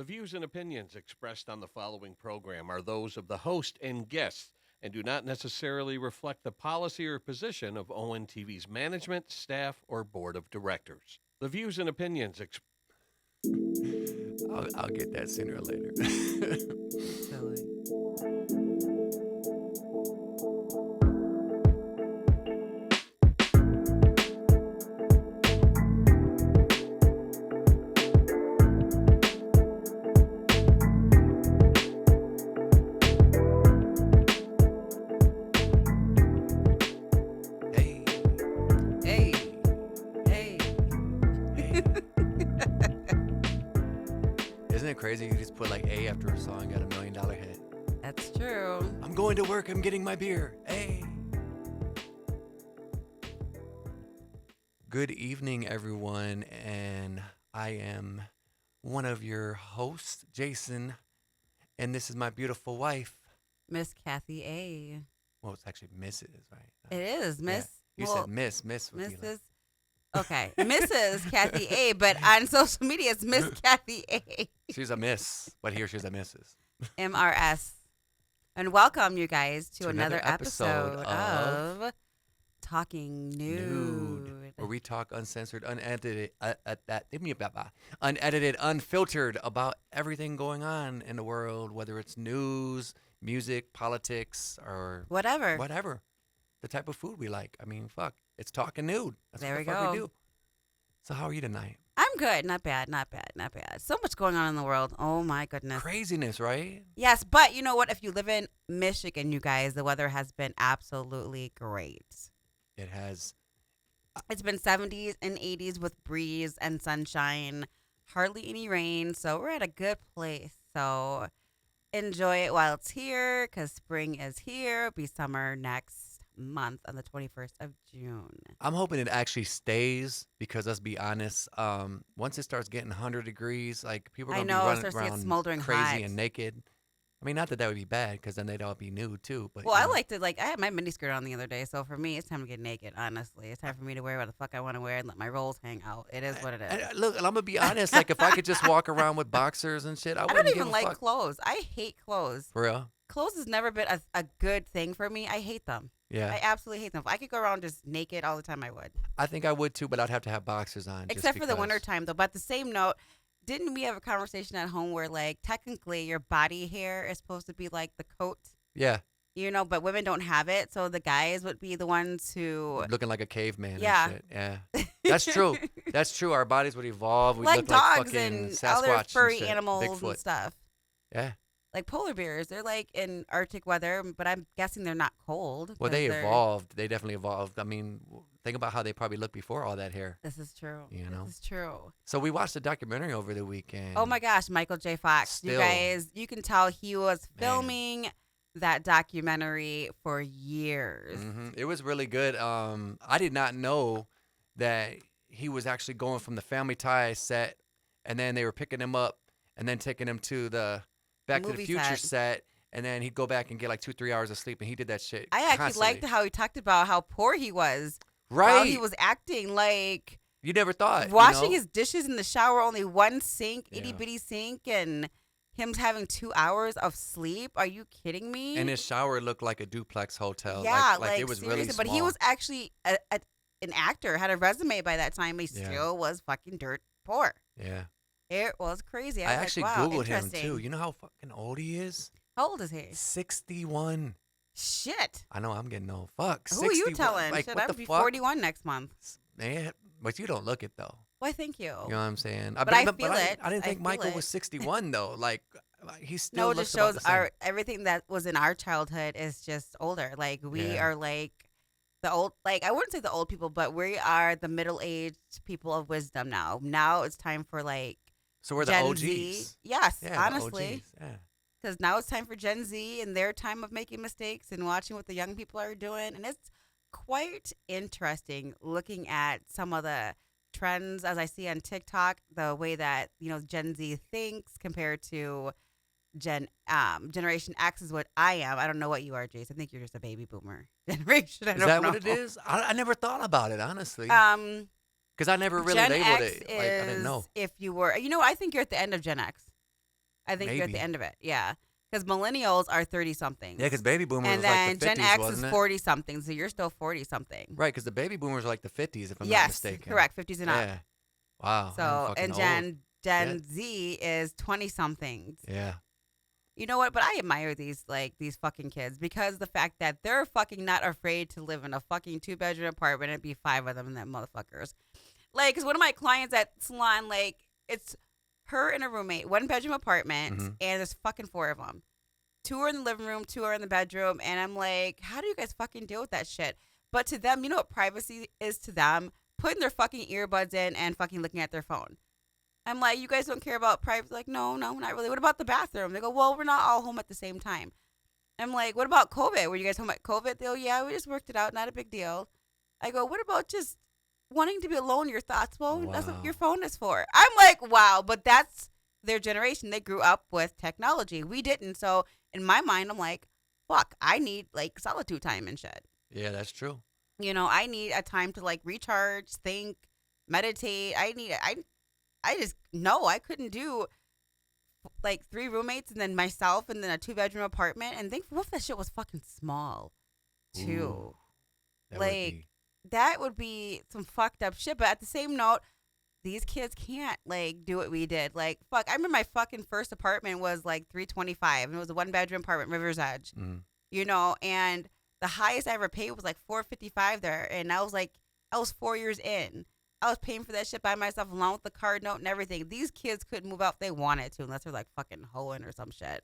The views and opinions expressed on the following program are those of the host and guests and do not necessarily reflect the policy or position of ONTV's management, staff, or board of directors. The views and opinions I'll get that sooner or later. Silly. Hey, Hey, hey. hey. Isn't it crazy? You just put like A after a song, got $1 million hit. That's true. I'm going to work. I'm getting my beer. Hey. Good evening, everyone, and I am one of your hosts, Jason, and this is my beautiful wife. Miss Kathy A. Well, it's actually Mrs., right? It is Miss. You well, said Miss would be like, Mrs. Okay, Mrs. Kathy A. But on social media, it's Miss Kathy A. she's a miss, but here she's a Mrs. MRS. And welcome, you guys, to another another episode of Talking Nude. Where we talk uncensored, unedited, unedited, unfiltered about everything going on in the world, whether it's news, music, politics, or Whatever. the type of food we like. I mean, fuck, it's talking nude. That's There what we the fuck we go. do. So how are you tonight? I'm good. Not bad. So much going on in the world. Oh, my goodness. Craziness, right? Yes, but you know what? If you live in Michigan, you guys, the weather has been absolutely great. It has. It's been 70s and 80s with breeze and sunshine, hardly any rain. So we're at a good place. So enjoy it while it's here because spring is here. It'll be summer next month on the 21st of June. I'm hoping it actually stays because let's be honest, once it starts getting 100 degrees, like people are I gonna know, be it running starts to get around smoldering crazy hot. and naked. I mean, not that would be bad because then they'd all be nude too. But Well, you I know. like to, I had my miniskirt on the other day. So for me, it's time to get naked, honestly. It's time for me to wear what the fuck I want to wear and let my rolls hang out. It is what it is. And, look, and I'm gonna be honest. Like, if I could just walk around with boxers and shit, I I wouldn't don't give even a like fuck. clothes. I hate clothes. For real? Clothes has never been a good thing for me. I hate them. Yeah. I absolutely hate them. If I could go around just naked all the time, I would. I think I would too, but I'd have to have boxers on. just Except for the because. winter time, though. But the same note, didn't we have a conversation at home where, like, technically your body hair is supposed to be like the coat, Yeah, you know, but women don't have it. So the guys would be the ones who. looking like a caveman. Yeah. And shit. Yeah. That's true. That's true. Our bodies would evolve. We'd like look like dogs fucking and Sasquatch other and furry shit. animals Bigfoot. and stuff. Yeah. Like polar bears, they're like in Arctic weather, but I'm guessing they're not cold. Well, 'cause they they're- evolved. They definitely evolved. I mean, think about how they probably looked before all that hair. This is true. You know? This is true. So we watched a documentary over the weekend. Oh my gosh, Michael J. Fox. You Still. guys, you can tell he was Man. filming that documentary for years. It was really good. I did not know that he was actually going from the Family Tie set, and then they were picking him up, and then taking him to the Back to the Movie Future set. set, and then he'd go back and get like 2-3 hours of sleep, and he did that shit. I actually constantly. liked how he talked about how poor he was Right. while he was acting. Like You never thought. washing you know? his dishes in the shower, only one sink, Yeah. itty bitty sink, and him having 2 hours of sleep. Are you kidding me? And his shower looked like a duplex hotel. Yeah, like it was really seriously, small. but he was actually an actor, had a resume by that time. He Yeah. still was fucking dirt poor. Yeah. It was crazy. I was actually like, wow, Googled him interesting. too. You know how fucking old he is? How old is he? 61. Shit. I know I'm getting old. Fuck. Who are you 61. telling? Like, Shit, what I'd the be fuck? 41 next month. Man, but you don't look it though. Why, thank you. You know what I'm saying? But I feel I, it. I didn't I think feel Michael it. was 61 though. Like he still No, it looks just about shows the same. our everything that was in our childhood is just older. Like we Yeah. are like the old, like I wouldn't say the old people, but we are the middle-aged people of wisdom now. Now it's time for like So we're the Gen OGs. Z. Yes, Yeah, the honestly. OGs. Yeah. Because now it's time for Gen Z and their time of making mistakes and watching what the young people are doing. And it's quite interesting looking at some of the trends as I see on TikTok, the way that, you know, Gen Z thinks compared to Generation X is what I am. I don't know what you are, Jace. I think you're just a baby boomer generation. I Is don't that know. what it is? I never thought about it honestly. Um, Because I never really Gen labeled X it. Like I didn't know. if you were, you know, I think you're at the end of Gen X. I think you're at Maybe. the end of it. Yeah. Because millennials are 30-something. Yeah, because baby boomers and was then like the 50s, Gen X is wasn't it? 40-something, so you're still 40-something. Right, because the baby boomers are like the 50s, if I'm not Yes, mistaken. correct, 50s and up. Yeah. Wow. I'm So, fucking and old. Gen Z is 20-somethings. Yeah. You know what? But I admire these fucking kids because the fact that they're fucking not afraid to live in a fucking 2-bedroom apartment and be 5 of them in that motherfuckers. Like, because one of my clients at salon, like, it's her and a roommate, 1-bedroom apartment, Mhm. and there's fucking 4 of them. 2 are in the living room, 2 are in the bedroom, and I'm like, how do you guys fucking deal with that shit? But to them, you know what privacy is to them? Putting their fucking earbuds in and fucking looking at their phone. I'm like, you guys don't care about privacy? Like, no, not really. What about the bathroom? They go, well, we're not all home at the same time. I'm like, what about COVID? Were you guys home at COVID? They go, yeah, we just worked it out. Not a big deal. I go, what about just wanting to be alone in your thoughts? Well, that's what your phone is for. I'm like, wow, but that's their generation. They grew up with technology. We didn't. So in my mind, I'm like, fuck, I need like solitude time and shit. Yeah, that's true. You know, I need a time to like recharge, think, meditate. I just, no, I couldn't do like 3 roommates and then myself and then a 2-bedroom apartment. And think, what if that shit was fucking small too? Ooh, that would Like, be- that would be some fucked up shit. But at the same note, these kids can't like do what we did. Like, fuck, I remember my fucking first apartment was like $325 and it was a 1-bedroom apartment, River's Edge. Mhm. You know, and the highest I ever paid was like $455 there, and I was 4 years in. I was paying for that shit by myself along with the card note and everything. These kids couldn't move out if they wanted to unless they're like fucking hoeing or some shit.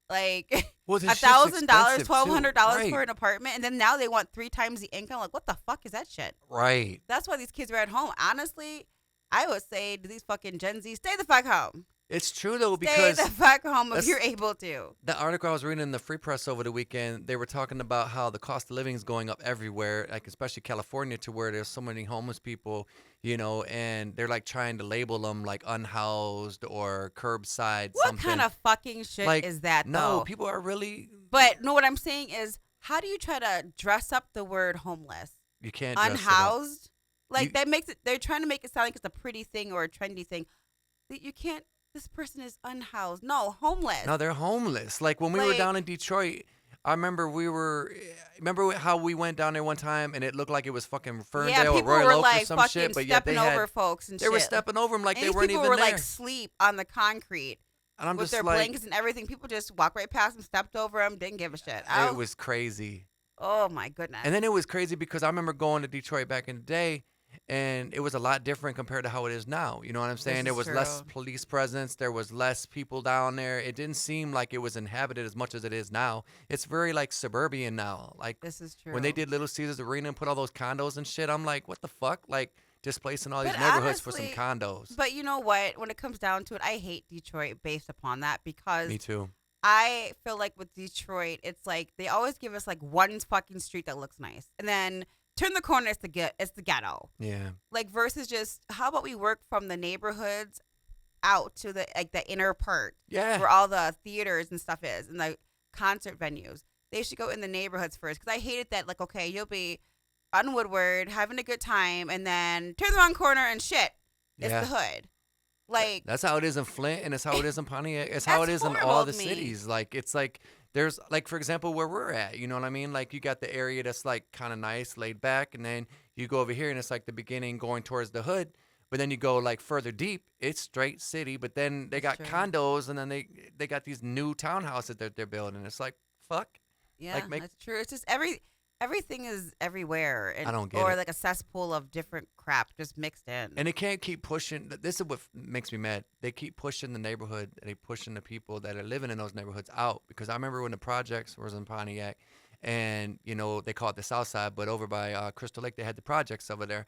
Like Well, this shit's $1,000, expensive, too. $1,200 Right. for an apartment, and then now they want 3 times the income. Like, what the fuck is that shit? Right. That's why these kids are at home. Honestly, I would say to these fucking Gen Z, stay the fuck home. It's true, though, Stay because the fuck home if that's- you're able to. the article I was reading in the Free Press over the weekend, they were talking about how the cost of living is going up everywhere, like especially California, to where there's so many homeless people, you know, and they're like trying to label them like unhoused or curbside. What something. kind of fucking shit like, is that, No, though? people are really. But no, what I'm saying is, how do you try to dress up the word homeless? You can't dress it up. Unhoused? Like, You- that makes it, they're trying to make it sound like it's a pretty thing or a trendy thing. You can't, this person is unhoused. No, homeless. No, they're homeless. Like when we were Like- down in Detroit, I remember remember how we went down there one time and it looked like it was fucking Ferndale yeah, or people Royal were Oak like or some fucking shit, but yet stepping they over had, folks and they shit. were stepping over them like and they these weren't people even were there. like sleep on the concrete And I'm with just their like, blankets and everything. People just walk right past them, stepped over them, didn't give a shit. it was crazy. Oh my goodness. And then it was crazy because I remember going to Detroit back in the day, and it was a lot different compared to how it is now. You know what I'm saying? There is was less true. police presence. There was less people down there. It didn't seem like it was inhabited as much as it is now. It's very like suburban now. Like This is true. when they did Little Caesars Arena and put all those condos and shit, I'm like, what the fuck? Like displacing all these But neighborhoods for some honestly, condos. But you know what? When it comes down to it, I hate Detroit based upon that because Me too. I feel like with Detroit, it's like they always give us like one fucking street that looks nice, and then turn the corner, it's the ghetto. Yeah. Like versus just how about we work from the neighborhoods out to the like the inner part Yeah. where all the theaters and stuff is and the concert venues. They should go in the neighborhoods first because I hated that. Like, okay, you'll be on Woodward having a good time, and then turn the wrong corner and shit, it's Yeah. the hood. Like That's how it is in Flint, and it's how it is in Pontiac. It's how it That's is in horrible all to the me. cities. Like it's like there's like for example where we're at. You know what I mean? Like you got the area that's like kind of nice, laid back, and then you go over here and it's like the beginning going towards the hood. But then you go like further deep, it's straight city. But then they got That's true. condos, and then they got these new townhouses that they're building. It's like fuck. yeah, make- that's true. It's just everything is everywhere, and, I don't get or it. like a cesspool of different crap just mixed in. And they can't keep pushing. This is what makes me mad. They keep pushing the neighborhood. And they pushing the people that are living in those neighborhoods out. Because I remember when the projects was in Pontiac, and you know they call it the South Side, but over by Crystal Lake they had the projects over there,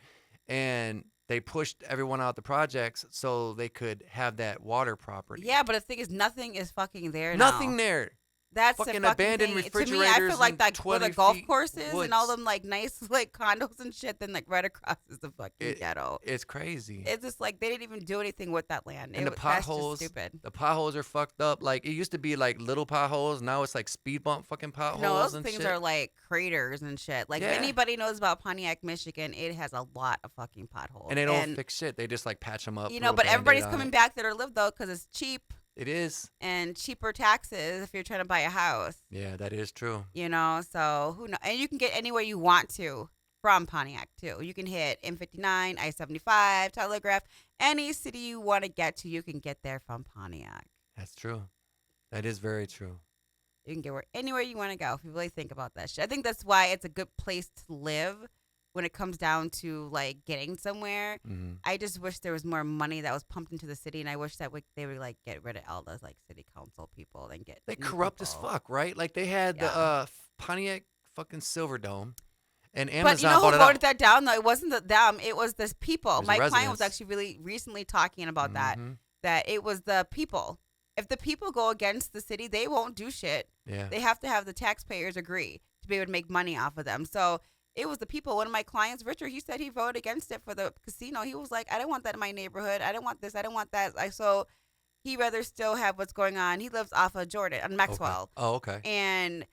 and they pushed everyone out the projects so they could have that water property. yeah, but the thing is, nothing is fucking there. Nothing now. there. That's Fucking the fucking abandoned thing. To me, I refrigerators feel like and that where the 20 golf feet courses and all woods. them like nice like condos and shit. Then like right across is the fucking It- ghetto. It's crazy. It's just like they didn't even do anything with that land. And the That's potholes, just stupid. the potholes are fucked up. Like it used to be like little potholes. Now it's like speed bump fucking potholes No, those and things shit. are like craters and shit. Like Yeah. if anybody knows about Pontiac, Michigan, it has a lot of fucking potholes. And they don't fix shit. They just like patch them up. You throw know, a but Band-Aid everybody's on coming it. back that are live though because it's cheap. It is. and cheaper taxes if you're trying to buy a house. Yeah, that is true. So who knows? And you can get anywhere you want to from Pontiac too. You can hit M59, I-75, Telegraph, any city you want to get to, you can get there from Pontiac. That's true. That is very true. You can get anywhere you want to go if you really think about that shit. I think that's why it's a good place to live when it comes down to like getting somewhere. Mm-hmm. I just wish there was more money that was pumped into the city, and I wish that they would like get rid of all those like city council people and get They new corrupt as people. fuck, right? Like they had the Yeah. Pontiac fucking Silverdome, and Amazon But you know bought who it out. voted that down? though? It wasn't them. It was the people. was the My client residents. was actually really recently talking about that. Mhm. That it was the people. If the people go against the city, they won't do shit. Yeah. They have to have the taxpayers agree to be able to make money off of them. So it was the people. One of my clients, Richard, he said he voted against it for the casino. He was like, I don't want that in my neighborhood. I don't want this. I don't want that. So he rather still have what's going on. He lives off of Jordan on Maxwell. Okay. Oh, okay. And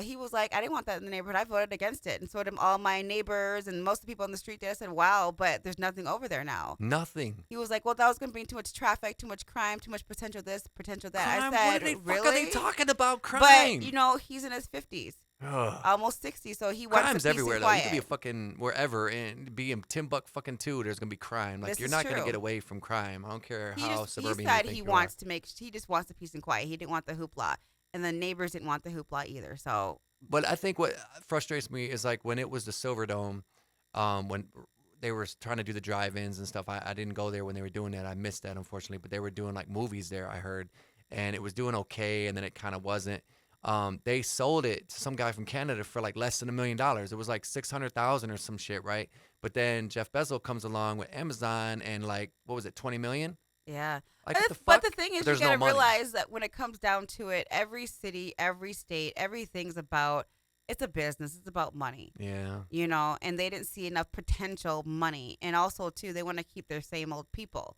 he was like, I didn't want that in the neighborhood. I voted against it. And so did all my neighbors and most of the people on the street there. I said, wow, but there's nothing over there now. Nothing. He was like, well, that was going to bring too much traffic, too much crime, too much potential this, potential that. Crime? I said, what are they, really? fuck are they talking about? Crime. But, he's in his 50s, Ugh. almost 60, so he wants Crime's to peace everywhere. and Though. You quiet. could be a fucking wherever and be in Timbuk fucking 2. There's gonna be crime. Like This you're is not gonna true. get away from crime. I don't care he how just, he suburban said you think he you wants to he just wants the peace and quiet. He didn't want the hoopla. And the neighbors didn't want the hoopla either. So But I think what frustrates me is like when it was the Silverdome, when they were trying to do the drive-ins and stuff. I didn't go there when they were doing that. I missed that, unfortunately. But they were doing like movies there, I heard, and it was doing okay, and then it kind of wasn't. They sold it to some guy from Canada for like less than $1 million. It was like 600,000 or some shit, right? But then Jeff Bezos comes along with Amazon and like what was it, 20 million? yeah. Like what the fuck? But the thing is, you There's no got to money. realize that when it comes down to it, every city, every state, everything's about, it's a business. It's about money. Yeah. And they didn't see enough potential money. And also, too, they want to keep their same old people.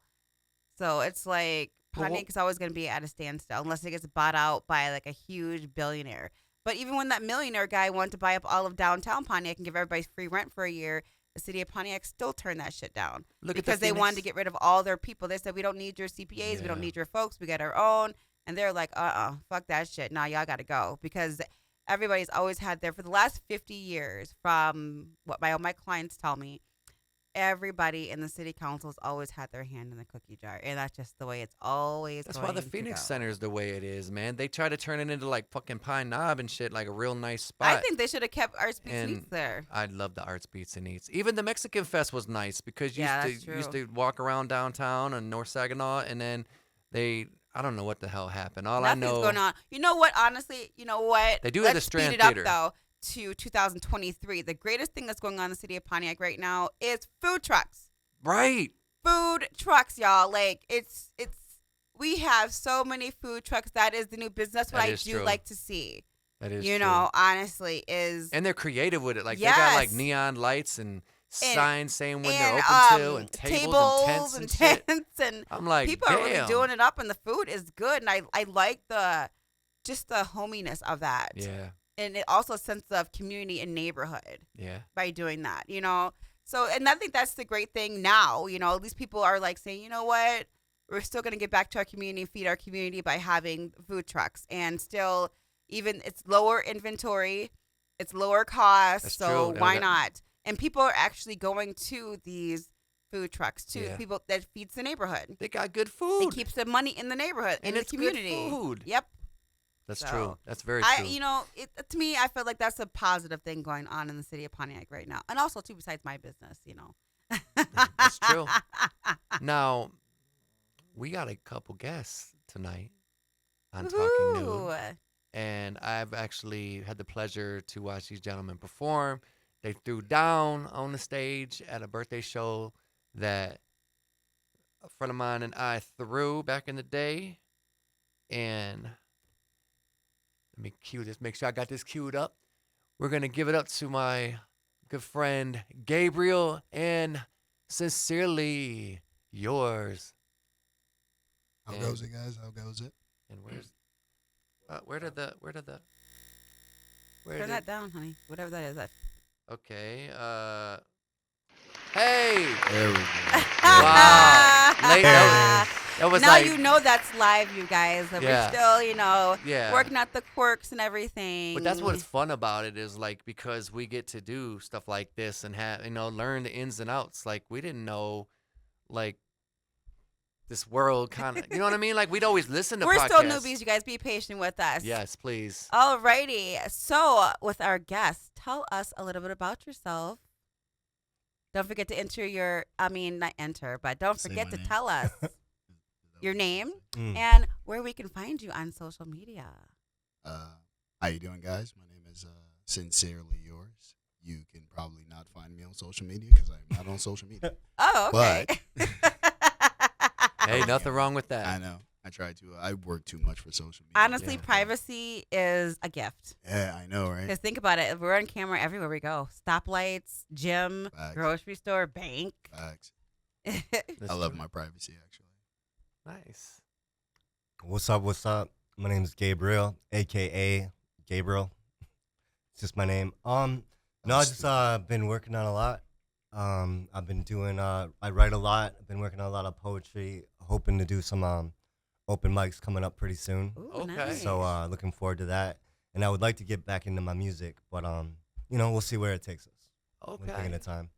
So it's like Well, Pontiac is always going to be at a standstill unless it gets bought out by like a huge billionaire. But even when that millionaire guy wanted to buy up all of downtown Pontiac and give everybody free rent for a year, the city of Pontiac still turned that shit down Look because at the they wanted to Phoenix- get rid of all their people. They said, we don't need your CPAs. We don't Yeah. need your folks. We got our own. And they're like, fuck that shit. Nah, y'all got to go because everybody's always had there for the last 50 years from what my clients tell me. Everybody in the city council's always had their hand in the cookie jar, and that's just the way it's always. That's why the going to Phoenix go. Center is the way it is, man. They try to turn it into like fucking Pine Knob and shit, like a real nice spot. I think they should have kept Arts Beats And Meats there. I love the Arts Beats and Eats. Even the Mexican Fest was nice because you Yeah, used, that's to, used true. to walk around downtown and North Saginaw, and then I don't know what the hell happened. All Nothing's I know, going on. You know what? Honestly, you know what? They do have the Let's Strand speed it up Theater. though to 2023. The greatest thing that's going on in the city of Pontiac right now is food trucks. right? Food trucks, y'all. Like it's. We have so many food trucks. That is the new business. That's what That I is do true. like to see. That is You true. know, honestly, is And they're creative with it. Like they got like Yes. neon lights and signs saying when they're and, open to, and tables and tents and shit. tents and I'm like, people are really damn. doing it up, and the food is good, and I like the hominess of that, Yeah, and it also a sense of community and neighborhood yeah. by doing that, So, and I think that's the great thing now, at least people are like saying, you know what, we're still going to get back to our community and feed our community by having food trucks, and still, even it's lower inventory, it's lower cost, That's so true. why That- not? And people are actually going to these food trucks too. Yeah. People that feeds the neighborhood. They got good It food. keeps the money in the neighborhood, in And the it's good community. food. Yep. That's So, true. That's very true. To me, I feel like that's a positive thing going on in the city of Pontiac right now, and also too, besides my business, That's true. Now, we got a couple guests tonight on Talking Nude. Woohoo. And I've actually had the pleasure to watch these gentlemen perform. They threw down on the stage at a birthday show that a friend of mine and I threw back in the day. And let me cue this, make sure I got this queued up. We're going to give it up to my good friend Gabriel and Sincerely Yours. How And- goes it, guys? How goes it? And where did Turn that down, honey. Whatever that is. Okay. Hey. There we go. Wow. That was now like, you know that's live, you guys. That Yeah. we're still, yeah. working out the quirks and everything. But that's what's fun about it is like because we get to do stuff like this and have learn the ins and outs. Like we didn't know, like this world kind of, you know what I mean? Like we'd always listen to We're podcasts. still newbies, you guys. Be patient with us. Yes, please. Alrighty. So, with our guest, tell us a little bit about yourself. Don't forget to not enter, but don't Say forget my to name. tell us Is that your what name you said? and where we can find you on social media. How you doing, guys? My name is Sincerely Yours. You can probably not find me on social media because I'm not on social media. Oh, okay. Hey, nothing wrong with that. I know. I try to. I work too much for social media. Honestly, Yeah. privacy is a gift. Yeah, I know, right? Because think about it. We're on camera everywhere we go. Stoplights, gym, Facts. grocery store, bank. Facts. That's I love true. my privacy, actually. Nice. What's up? What's up? My name is Gabriel, aka Gabriel. It's just my name. No, I just been working on a lot. I've been doing. I write a lot. I've been working on a lot of poetry. Hoping to do some open mics coming up pretty soon. Ooh, Okay. nice. So looking forward to that. And I would like to get back into my music, but we'll see where it takes us. One thing Okay. at a time.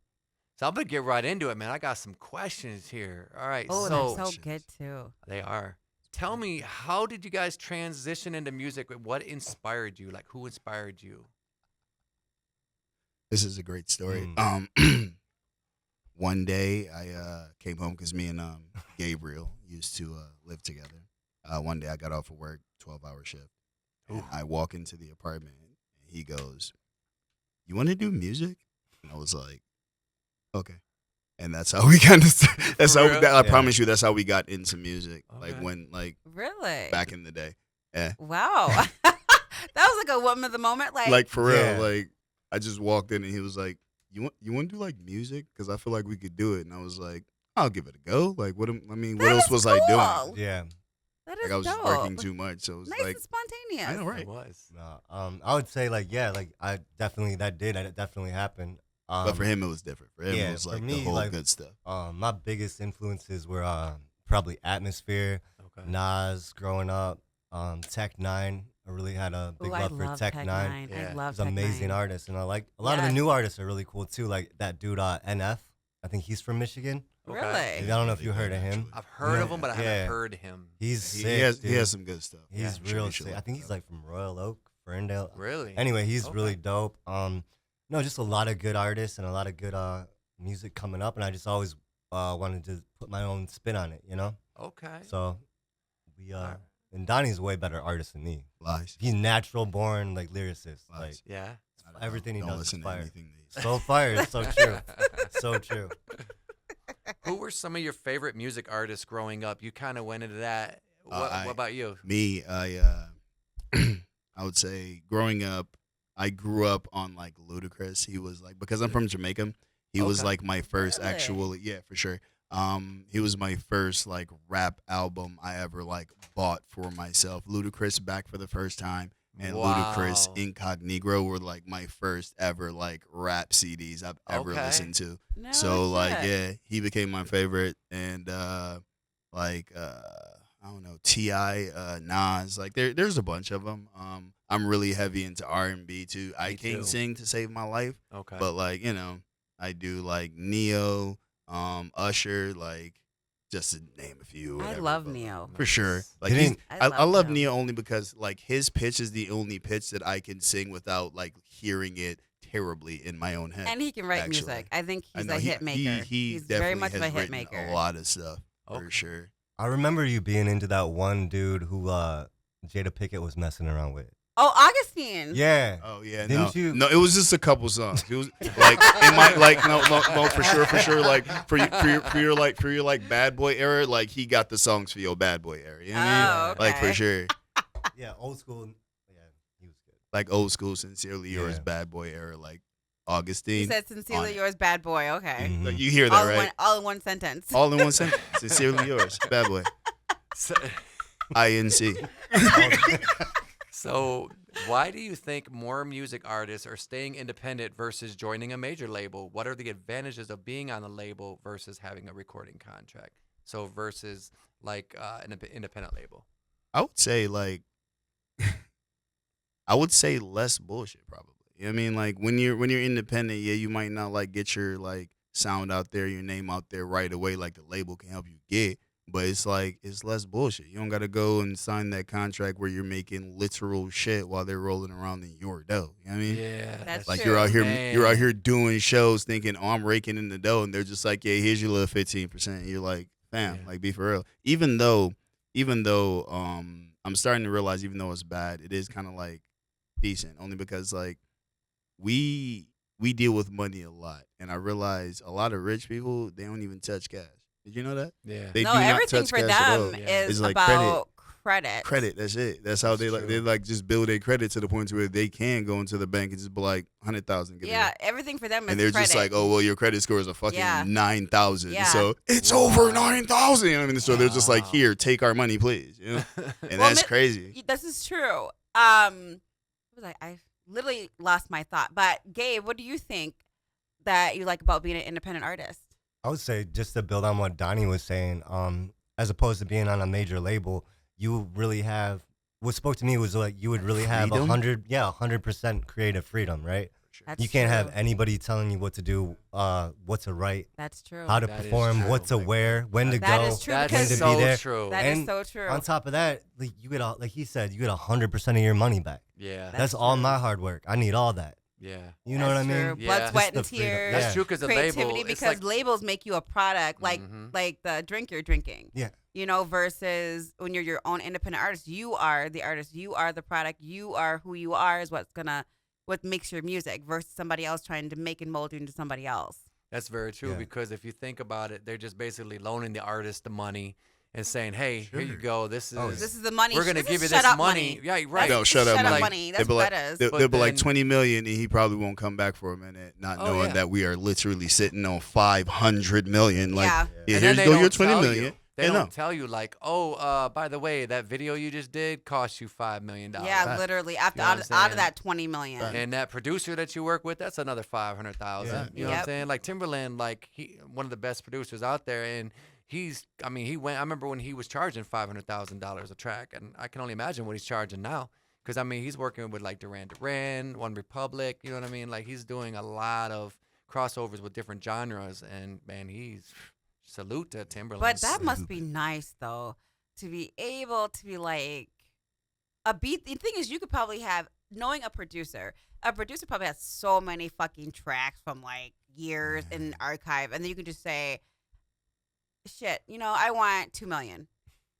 So I'm gonna get right into it, man. I got some questions here. All right. Oh, so they're so good too. they are. Tell me, how did you guys transition into music? What inspired you? Like, who inspired you? This is a great story. One day I came home because me and Gabriel used to live together. One day I got off of work, 12-hour shift. And I walk into the apartment and he goes, "You want to do music?" And I was like, "Okay." And that's how we kind of. That's For how real? I Yeah. promise you. That's how we got into music. Okay. Really? Back in the day. Yeah. Wow. That was like a woman of the moment. Like for real. Yeah. Like I just walked in and he was like, "You want to do like music? Because I feel like we could do it." And I was like, "I'll give it a go." Like what That else is was I cool. doing? Yeah. That is Like I was dope. just working too much. So it was Nice like and spontaneous. I know, It right? was. No, I would say that definitely happened. But for him it was different. For him yeah, it was for like the me, whole like, good stuff. My biggest influences were probably Atmosphere, Okay. Nas growing up, Tech Nine. I really had a big Ooh, I love for love Tech Tech Nine. Nine. Yeah. I love He's an Tech amazing Nine. artist, and I like a lot of the Yes. new artists are really cool too. Like that dude NF. I think he's from Michigan. Okay. Really? I don't know if you heard of him. I've heard of Yeah. him, but I Yeah. haven't heard him. He's He sick. has dude. some good stuff. He's Yeah, real you should sick. I look think him he's up. like from Royal Oak, Ferndale. Really? Anyway, he's Okay. really dope. No, just a lot of good artists and a lot of good music coming up, and I just always wanted to put my own spin on it, you know. Okay. So we Alright. and Donnie's a way better artist than me. Lies. He's natural born like lyricist, like Lies. Yeah. everything he don't does is listen to fire. anything that so fire. It's so true, so true. Who were some of your favorite music artists growing up? You kind of went into that. What about you? Me, I would say growing up, I grew up on like Ludacris. He was like, because I'm from Jamaica, he was Okay. like my first Really? actual, yeah, for sure. He was my first like rap album I ever like bought for myself. Ludacris Back for the First Time and Ludacris Wow. Incognito were like my first ever like rap CDs I've ever Okay. listened to. No So like shit. yeah, he became my favorite, and I don't know, T.I., Nas, like there's a bunch of them. I'm really heavy into R&B too. I Me can't too. sing to save my life, Okay. but like I do like Neo, Usher, like just to name a few. I whatever, love but, Neo. for sure. Nice. Like Didn't- I love him. Neo only because like his pitch is the only pitch that I can sing without like hearing it terribly in my own head. And he can write actually. music. I think I he's know a hit maker. He's very definitely much of a has hit written maker. A lot of stuff Okay. for sure. I remember you being into that one dude who Jada Pickett was messing around with. Oh, Augustine. Yeah. Oh yeah, Didn't no, you- no, it was just a couple songs. It was like in my like no, for sure, like for your like bad boy era, like he got the songs for your bad boy era. You know what I mean? Oh, Like for okay. sure, Yeah, old school. Yeah, he was good. like old school, sincerely yours, Yeah. bad boy era, like He Augustine. said, "Sincerely on it. yours, bad boy." Okay. Mhm. Like, you hear that, right? All in one sentence. All in one sentence. Sincerely yours, bad boy. So, INC. so why do you think more music artists are staying independent versus joining a major label? What are the advantages of being on a label versus having a recording contract? So versus like an independent label. I would say like I would say less bullshit probably. You know what I mean? Like when you're independent, yeah, you might not like get your like sound out there, your name out there right away like the label can help you get. But it's like it's less bullshit. You don't gotta go and sign that contract where you're making literal shit while they're rolling around in your dough. You know what I mean? Yeah, That's Like true. you're out here doing shows thinking, oh, I'm raking in the dough, and they're just like, yeah, here's your little 15%. You're like, fam, Yeah. like be for real. Even though I'm starting to realize, even though it's bad, it is kind of like decent, only because like we deal with money a lot, and I realize a lot of rich people they don't even touch cash. Did you know that? Yeah. They No, do not everything touch for cash at all. them Yeah. is It's like about credit. Credit, that's it. That's how That's they like. true. They like just build their credit to the point to where they can go into the bank and just be like 100,000. Yeah, everything for them is and they're credit. just like, oh well, your credit score is a fucking Yeah. 9,000. Yeah. So it's Wow. over 9,000. You know what I mean? So they're just like, Wow. here, take our money, please. You know, and Well, that's mi- crazy. This is true. What was I literally lost my thought. But Gabe, what do you think that you like about being an independent artist? I would say just to build on what Donnie was saying, as opposed to being on a major label, you really have what spoke to me was like you would really have Freedom? 100% creative freedom, right? That's You can't have true. anybody telling you what to do, what to write, That's true. how to That is perform, true. what to wear, when to That go, is true That because is when to so be there. true. That is And so true. On top of that, like you get like he said, you get 100% of your money back. Yeah. That's all true. my hard work. I need all that. Yeah. You know what I That's mean? true. Yeah. Blood, Just sweat, the and freedom. tears. That's Yeah. true because the Creativity, label. It's because like, labels make you a product, like Mhm. like the drink you're drinking. Yeah. You know, versus when you're your own independent artist, you are the artist, you are the product, you are who you are is what makes your music versus somebody else trying to make and mold you into somebody else. That's very true Yeah. because if you think about it, they're just basically loaning the artist the money and saying, "Hey, here you Sure. go. This is Oh, yeah. This is the money. we're gonna this give you is this shut up money." Yeah, right. No, That's shut up shut money. money. That's They'll be what like, that is. But they'll be like then- 20 million, and he probably won't come back for a minute, not Oh, knowing yeah. that we are literally sitting on 500 million. Like, Yeah. yeah, And then here's they go your don't 20 tell million. you. They Yeah, don't no. tell you like, "Oh, by the way, that video you just did cost you $5 million." Yeah, Fact. literally. After You know out, what I'm out saying? of that 20 million. Fact. And that producer that you work with, that's another 500,000. Yeah. You know what I'm Yep. saying? Like Timberland, like he one of the best producers out there, and he went. I remember when he was charging $500,000 a track, and I can only imagine what he's charging now. Because he's working with like Duran, One Republic. You know what I mean? Like he's doing a lot of crossovers with different genres, and man, he's salute to Timberland. But that must be nice though, to be able to be like a beat. The thing is, you could probably have knowing a producer. A producer probably has so many fucking tracks from like years in archive, and then you can just say, "Shit, I want 2 million."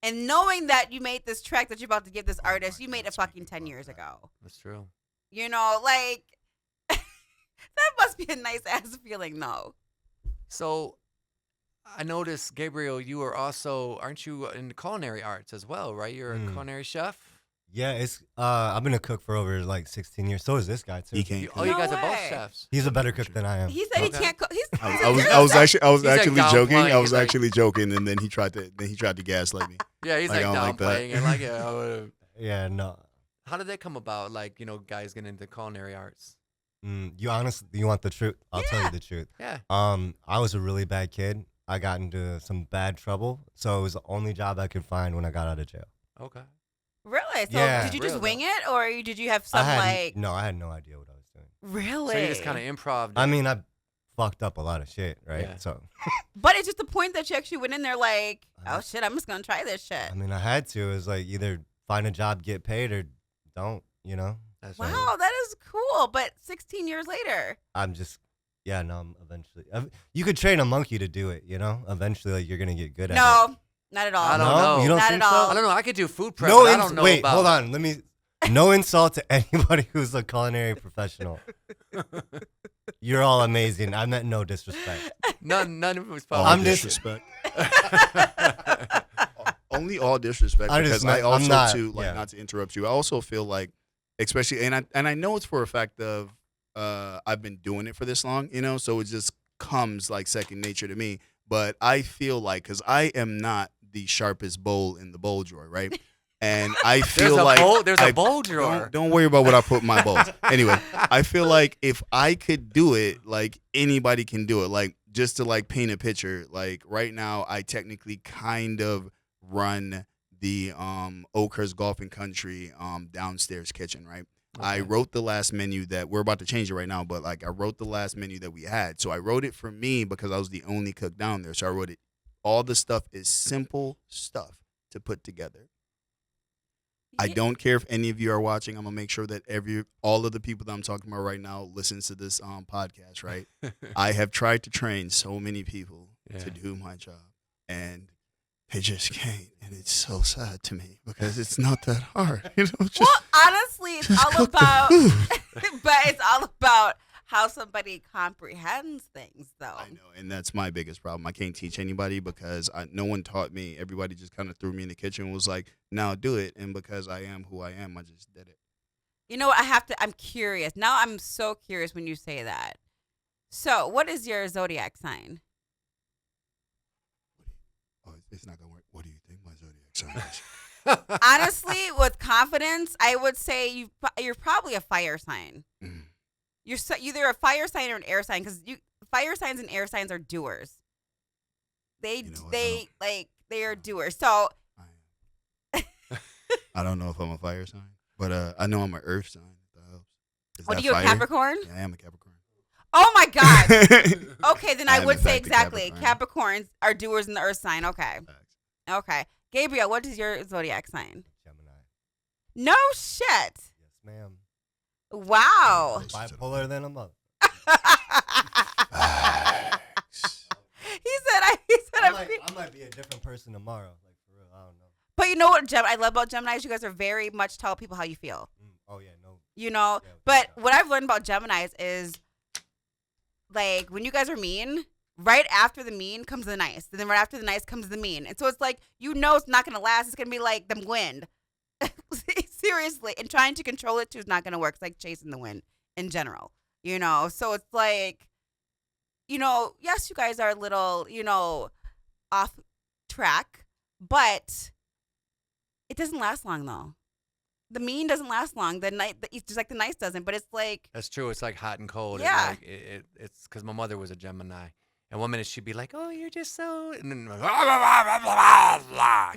And knowing that you made this track that you're about to give this artist, you made it fucking 10 years ago. That's true. Like that must be a nice ass feeling, though. So I noticed, Gabriel, you are also, aren't you in the culinary arts as well, right? You're a culinary chef. Yeah, it's I've been a cook for over like 16 years. So is this guy too. He can't. You cook. you No guys are both way. chefs. He's a better cook than I am. He said Okay. he can't cook. He's I was He's, like, actually joking. downplaying. I was He's like- actually joking, and then he tried to gaslight me. Yeah, he's Like, like I don't like that. downplaying and like, yeah. Yeah, no. How did that come about? Like, guys getting into culinary arts. You want the truth? I'll tell you the truth. Yeah. I was a really bad kid. I got into some bad trouble, so it was the only job I could find when I got out of jail. Okay. Really? So Yeah. did you just Real, wing though. it, or did you have some I had no idea what I was doing. Really? So you just kind of improv. I mean, I fucked up a lot of shit, right? Yeah. So, But it's just the point that you actually went in there like, Uh-huh. oh shit, I'm just gonna try this shit. I mean, I had to. It was like either find a job, get paid, or don't. That's Wow, right. that is cool. But 16 years later, I'm just, yeah, no. I'm eventually. You could train a monkey to do it. Eventually, like you're gonna get good at it. no, not at all. I don't No? know. You don't Not think at all. so? I don't know. I could do food prep, No, but I don't know wait, about. hold on. Let me. No insult to anybody who's a culinary professional. You're all amazing. I meant no disrespect. None of it was All I'm possible. just- disrespect. Only all disrespect, I just because meant- I I'm also not- too like yeah. not to interrupt you. I also feel like, especially, and I know it's for a fact of I've been doing it for this long, so it just comes like second nature to me. But I feel like, because I am not the sharpest bowl in the bowl drawer, right? And I feel There's I- a bowl drawer. Don't worry about what I put in my bowls. Anyway, I feel like if I could do it, like anybody can do it. Like just to like paint a picture, like right now I technically kind of run the Oakhurst Golf and Country downstairs kitchen, right? I Okay. wrote the last menu that we're about to change it right now, but like I wrote the last menu that we had. So I wrote it for me because I was the only cook down there. So I wrote it. All the stuff is simple stuff to put together. I Yeah. don't care if any of you are watching. I'm gonna make sure that all of the people that I'm talking about right now listens to this podcast, right? I have tried to train so many people Yeah. to do my job, and they just can't, and it's so sad to me because it's not that hard, you know. Just, Well, honestly, it's just all cook the about, food. but it's all about how somebody comprehends things, though. I know, and that's my biggest problem. I can't teach anybody because no one taught me. Everybody just kind of threw me in the kitchen and was like, "Now do it." And because I am who I am, I just did it. You know what? I'm curious. Now I'm so curious when you say that. So, what is your zodiac sign? Oh, it's not gonna work. What do you think my zodiac sign is? Honestly, with confidence, I would say you're probably a fire sign. Mm. You're either a fire sign or an air sign because fire signs and air signs are doers. They You know what? they are doers. So I don't know if I'm a fire sign, but I know I'm an earth sign. If that helps. Is what that are you, a fire? Capricorn? Yeah, I am a Capricorn. Oh my God. Okay, then I I'm would in say fact a exactly. Capricorn. Capricorns are doers in the earth sign. Okay. Facts. Okay. Gabriel, what is your zodiac sign? Gemini. No shit. Yes, ma'am. Wow. Bipolar than a mother. Facts. He said I might be a different person tomorrow. Like for real, I don't know. But you know what I love about Geminis? You guys are very much tell people how you feel. Oh yeah, no. You know? Yeah, But yeah. what I've learned about Geminis is like when you guys are mean, right after the mean comes the nice. And then right after the nice comes the mean. And so it's like, you know it's not gonna last. It's gonna be like the wind. Seriously. And trying to control it too is not gonna work. It's like chasing the wind in general. You know? So it's like, you know, yes, you guys are a little, you know, off track, but it doesn't last long though. The mean doesn't last long. Just like the nice doesn't. But it's like, That's true. It's like hot and cold. Yeah. It's because my mother was a Gemini. And one minute she'd be like, "Oh, you're just so," and then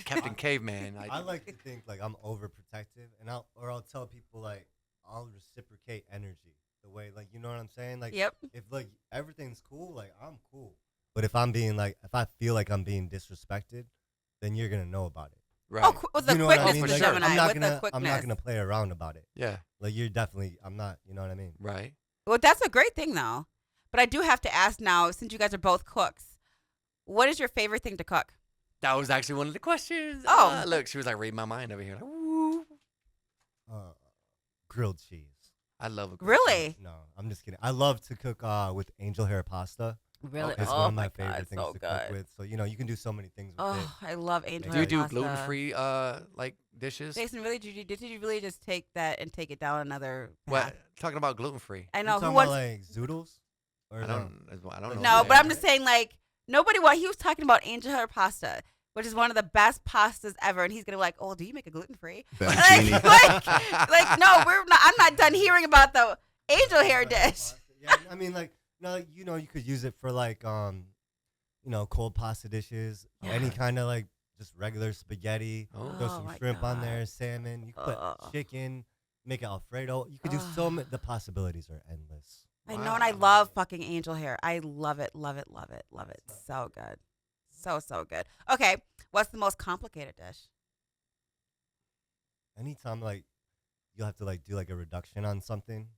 Captain Caveman. I like to think like I'm overprotective, and I'll tell people like I'll reciprocate energy the way like you know what I'm saying. Like yep. if like everything's cool, like I'm cool. But if I feel like I'm being disrespected, then you're gonna know about it. right. Oh, with the You know what I quickness mean? with For Like, sure. Gemini. I'm not With the gonna quickness. I'm not gonna play around about it. Yeah. Like I'm not. You know what I mean? Right. Well, that's a great thing though. But I do have to ask now, since you guys are both cooks, what is your favorite thing to cook? That was actually one of the questions. Oh. Look, she was like reading my mind over here. Like, ooh. Grilled cheese. I love a good Really? No, I'm just kidding. I love to cook with angel hair pasta. Really? It's Oh one of my God, favorite things so to good. cook with. So you know you can do so many things with it. Oh, I love angel Do you hair do pasta. gluten free like dishes? Jason, really, did you really just take that and take it down another What? path? Talking about gluten free. I You know. talking Who about wants? like zoodles? Or I don't know. No, Yeah, but I'm yeah. just saying, like, nobody. He was talking about angel hair pasta, which is one of the best pastas ever, and he's gonna be like, "Oh, do you make a gluten free?" Fettuccine. like, no, we're not. I'm not done hearing about the angel hair dish. Yeah, I mean like no, you know you could use it for like you know cold pasta dishes, any Yeah. kind of like just regular spaghetti. Oh. Throw Oh some my shrimp on God. there, salmon. You could Ugh. put chicken, make it Alfredo. You could do so many. The possibilities are endless. I know, and I love fucking angel hair. I love it, love it, love it, love it. So good, so good. Okay, what's the most complicated dish? Anytime like you'll have to like do like a reduction on something.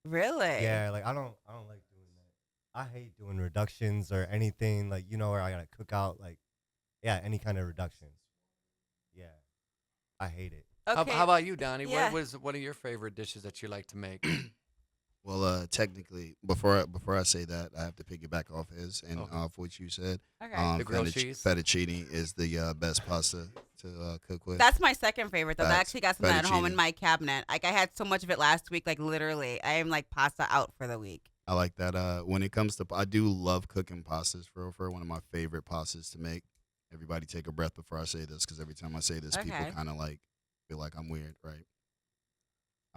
Really? Yeah, like I don't like doing that. I hate doing reductions or anything like you know where I gotta cook out like any kind of reductions. Yeah, I hate it. Okay. How about you, Donnie? Yeah. What are your favorite dishes that you like to make? Well, technically, before I say that, I have to piggyback off his and Okay. off what you said. Okay. The grilled cheese? Fettuccine is the best pasta to cook with. That's my second favorite though. I Facts. actually got some at home in Fettuccine. my cabinet. Like I had so much of it last week. Like literally, I am like pasta out for the week. I like that. When it comes to, I do love cooking pastas. For one of my favorite pastas to make. Everybody take a breath before I say this, because every time I say this, people Okay. kind of like feel like I'm weird, right?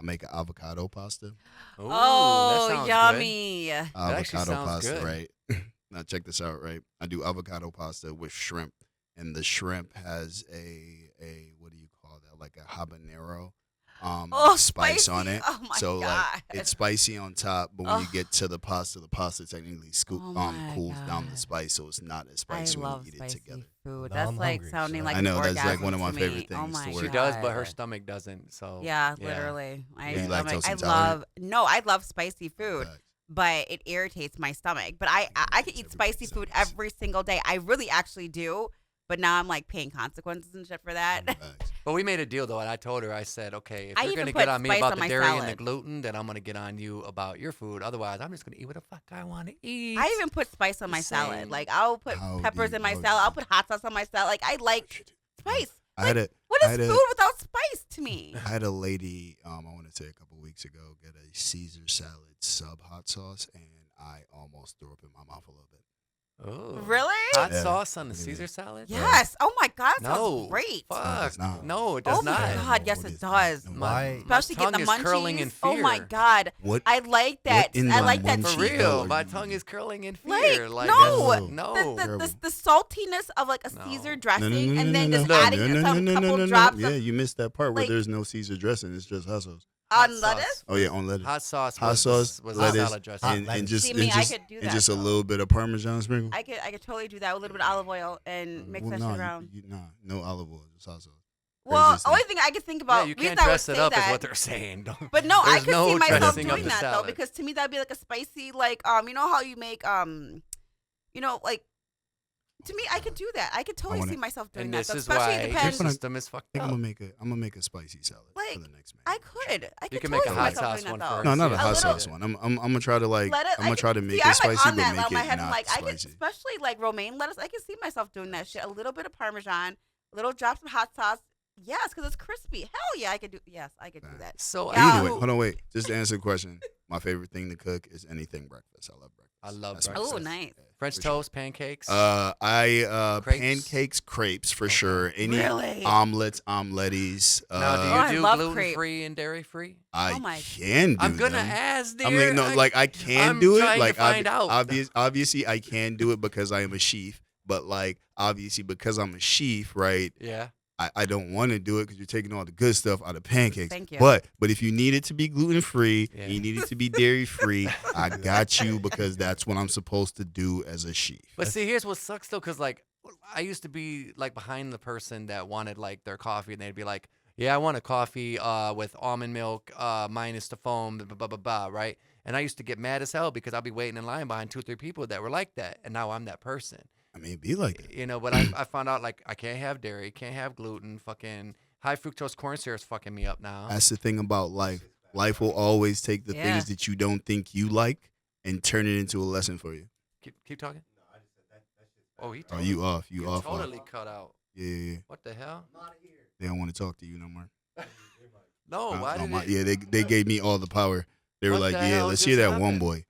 I make an avocado pasta. Ooh, Oh, that sounds yummy! actually Avocado sounds pasta, good. right? Now check this out, right? I do avocado pasta with shrimp, and the shrimp has a what do you call that? Like a habanero Oh, spice on spicy. it. Oh my So like god. it's spicy on top, but when you Ugh. get to the pasta technically Oh my cools down the God. spice, so it's not as I spicy when love you eat it spicy together. food. Now That's I'm like hungry, sounding so- like I know, an that's like orgasm one of my to favorite me. Oh things to my work. She She does, but her God. stomach doesn't. So Yeah, literally. Are you lactose I intolerant? love no, I love spicy food, Facts. but it irritates my stomach. But I can irritates eat spicy everybody's food stomachs. every single day. I really actually do. But now I'm like paying consequences and shit for that. Facts. But we made a deal though, and I told her, I said, okay, if I you're even gonna put get on me spice about on the my dairy and the salad. gluten, then I'm gonna get on you about your food. Otherwise, I'm just gonna eat what the fuck I want to eat. I even put spice on my Just salad. saying. Like I'll put How do peppers you- in my how do salad. I'll you- put hot sauce on my salad. Like I like spice. I had a What I is had a- food without spice to me? I had a lady, I want to say a couple weeks ago, get a Caesar salad sub hot sauce, and I almost threw up in my mouth a little bit. Oh. Really? Hot Yeah. sauce on the Yeah. Caesar salad? Yes. Oh my god, that No. sounds great. No, it Fuck. does not. No, it Oh does my not. god, yes What it is that? does. No, Why- Especially tongue getting the is curling in munchies. Oh my fear. god. What? I like that. in I my like that For munchie cheese. hell real, are my you tongue eating? is curling in Like, fear. Like, no. that's- The, no. the saltiness of like a No. Caesar No, dressing and then just adding some couple drops Yeah, of you missed that part where like- there's no Caesar dressing. It's just hot sauce. Hot on sauce. lettuce. Oh yeah, on lettuce. Hot sauce. Hot was, sauce, was lettuce, salad dressing. Hot and lettuce. just See, and me, I just could do and that, just a though. little bit of Parmesan sprinkle. I could totally do that with a little bit of olive oil and mix that nah, shit around. Nah, no olive oil, just hot sauce. Well, craziest only thing. thing I could think Yeah, about. you reason can't I would dress it say up, is that, what they're saying. Don't- But no, I There's could no see myself dressing up doing the that though, salad. because to me that'd be like a spicy, like you know how you make you know, like to me I could do that. I could totally wanna- see myself doing And that. this So is especially why it your depends. gonna- system is fucked I think up. I'm gonna make a spicy salad Like, for the next man. I could You can totally make a see hot myself sauce doing one that, though. first. No, not a Yeah. hot little- sauce one. I'm gonna try to like Lettuce, I'm gonna try to make see, it spicy, I'm but like on that make level. My it head, not I'm like, I could, spicy. especially like romaine lettuce. I can see myself doing that shit. A little bit of Parmesan, little drops of hot sauce. Yes, because it's crispy. Hell yeah, I could do. Yes, I could do that. So Yeah. Anyway, you- hold on, wait. Just to answer the question, my favorite thing to cook is anything breakfast. I love breakfast. I love That's my breakfast. Oh, favorite. nice. Yeah, French for sure. toast, pancakes. I Crepes? pancakes, crepes for sure. Any Really? omelets, omletties. now, do Oh, I you do love gluten crepe. free and dairy free? I Oh my- can do I'm gonna them. ask, dear. I mean, no, like I can I'm do it. trying to Like find out. obviously, I can do it because I am a sheaf. But like obviously, because I'm a sheaf, right? Yeah. I don't want to do it because you're taking all the good stuff out of pancakes. Thank you. But if you need it to be gluten free, Yeah. you need it to be dairy free, I got you because that's what I'm supposed to do as a sheaf. But see, here's what sucks though, because like I used to be like behind the person that wanted like their coffee, and they'd be like, "Yeah, I want a coffee with almond milk minus the foam, blah blah blah blah," right? And I used to get mad as hell because I'd be waiting in line behind 2 or 3 people that were like that, and now I'm that person. I mean, be like that. You know, but I found out like I can't have dairy, can't have gluten, fucking high fructose corn syrup's fucking me up now. That's the thing about life. Life will always take the Yeah. things that you don't think you like and turn it into a lesson for you. Keep talking. Oh, he Oh, totally, you off? you You off? totally off. cut out. Yeah. What the hell? They don't want to talk to you no more. No, why did it? Yeah, they gave me all the power. They were What like, the yeah, hell let's just hear that one happened? boy.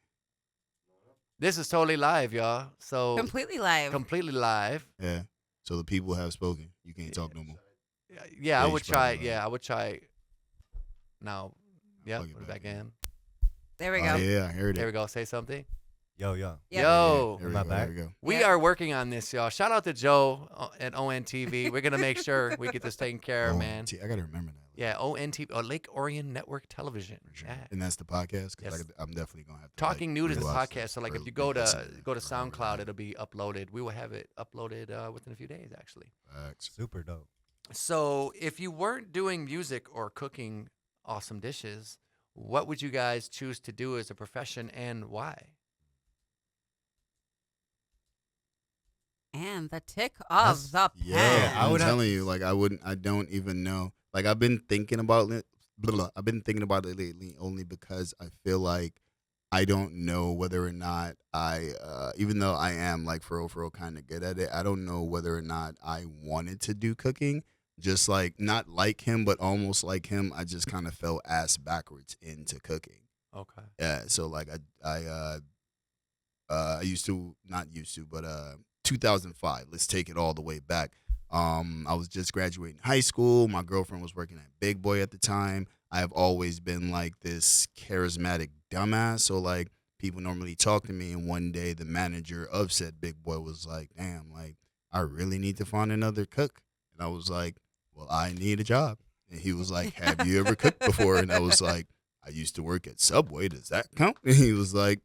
This is totally live, y'all. So Completely live. completely live. Yeah. So the people have spoken. You can't talk no more. Yeah, Yeah, I you would should try. probably Yeah, I would try. Now, yeah, Plug it put it back back in. in. there we Oh, go. yeah, I heard it. There we go. Say something. Yo, yo. Yep. Yo, There we Am I go. back? There we go. we Yeah. are working on this, y'all. Shout out to Joe at ONTV. We're gonna make sure we get this taken care of, man. I gotta remember that. Yeah, ONTV, Lake Orion Network Television. For sure. Yeah. And that's the podcast because Yes. I'm definitely gonna have to. Talking Nude is the rewatch podcast. So like, if or you go listen to or SoundCloud, whatever. it'll be uploaded. We will have it uploaded within a few days, actually. Facts. Super dope. So, if you weren't doing music or cooking awesome dishes, what would you guys choose to do as a profession and why? And the tick of the pen. Yeah, I I'm would have- telling you, like I don't even know. Like I've been thinking about it. I've been thinking about it lately, only because I feel like I don't know whether or not even though I am like for real kind of good at it, I don't know whether or not I wanted to do cooking. Just like not like him, but almost like him. I just kind of fell ass backwards into cooking. Okay. Yeah, so like I used to, not used to, but 2005. Let's take it all the way back. I was just graduating high school. My girlfriend was working at Big Boy at the time. I have always been like this charismatic dumbass. So like people normally talk to me. And one day the manager of said big boy was like, damn, like, I really need to find another cook. And I was like, well, I need a job. And he was like, have you ever cooked before? And I was like, I used to work at Subway. Does that count? And he was like,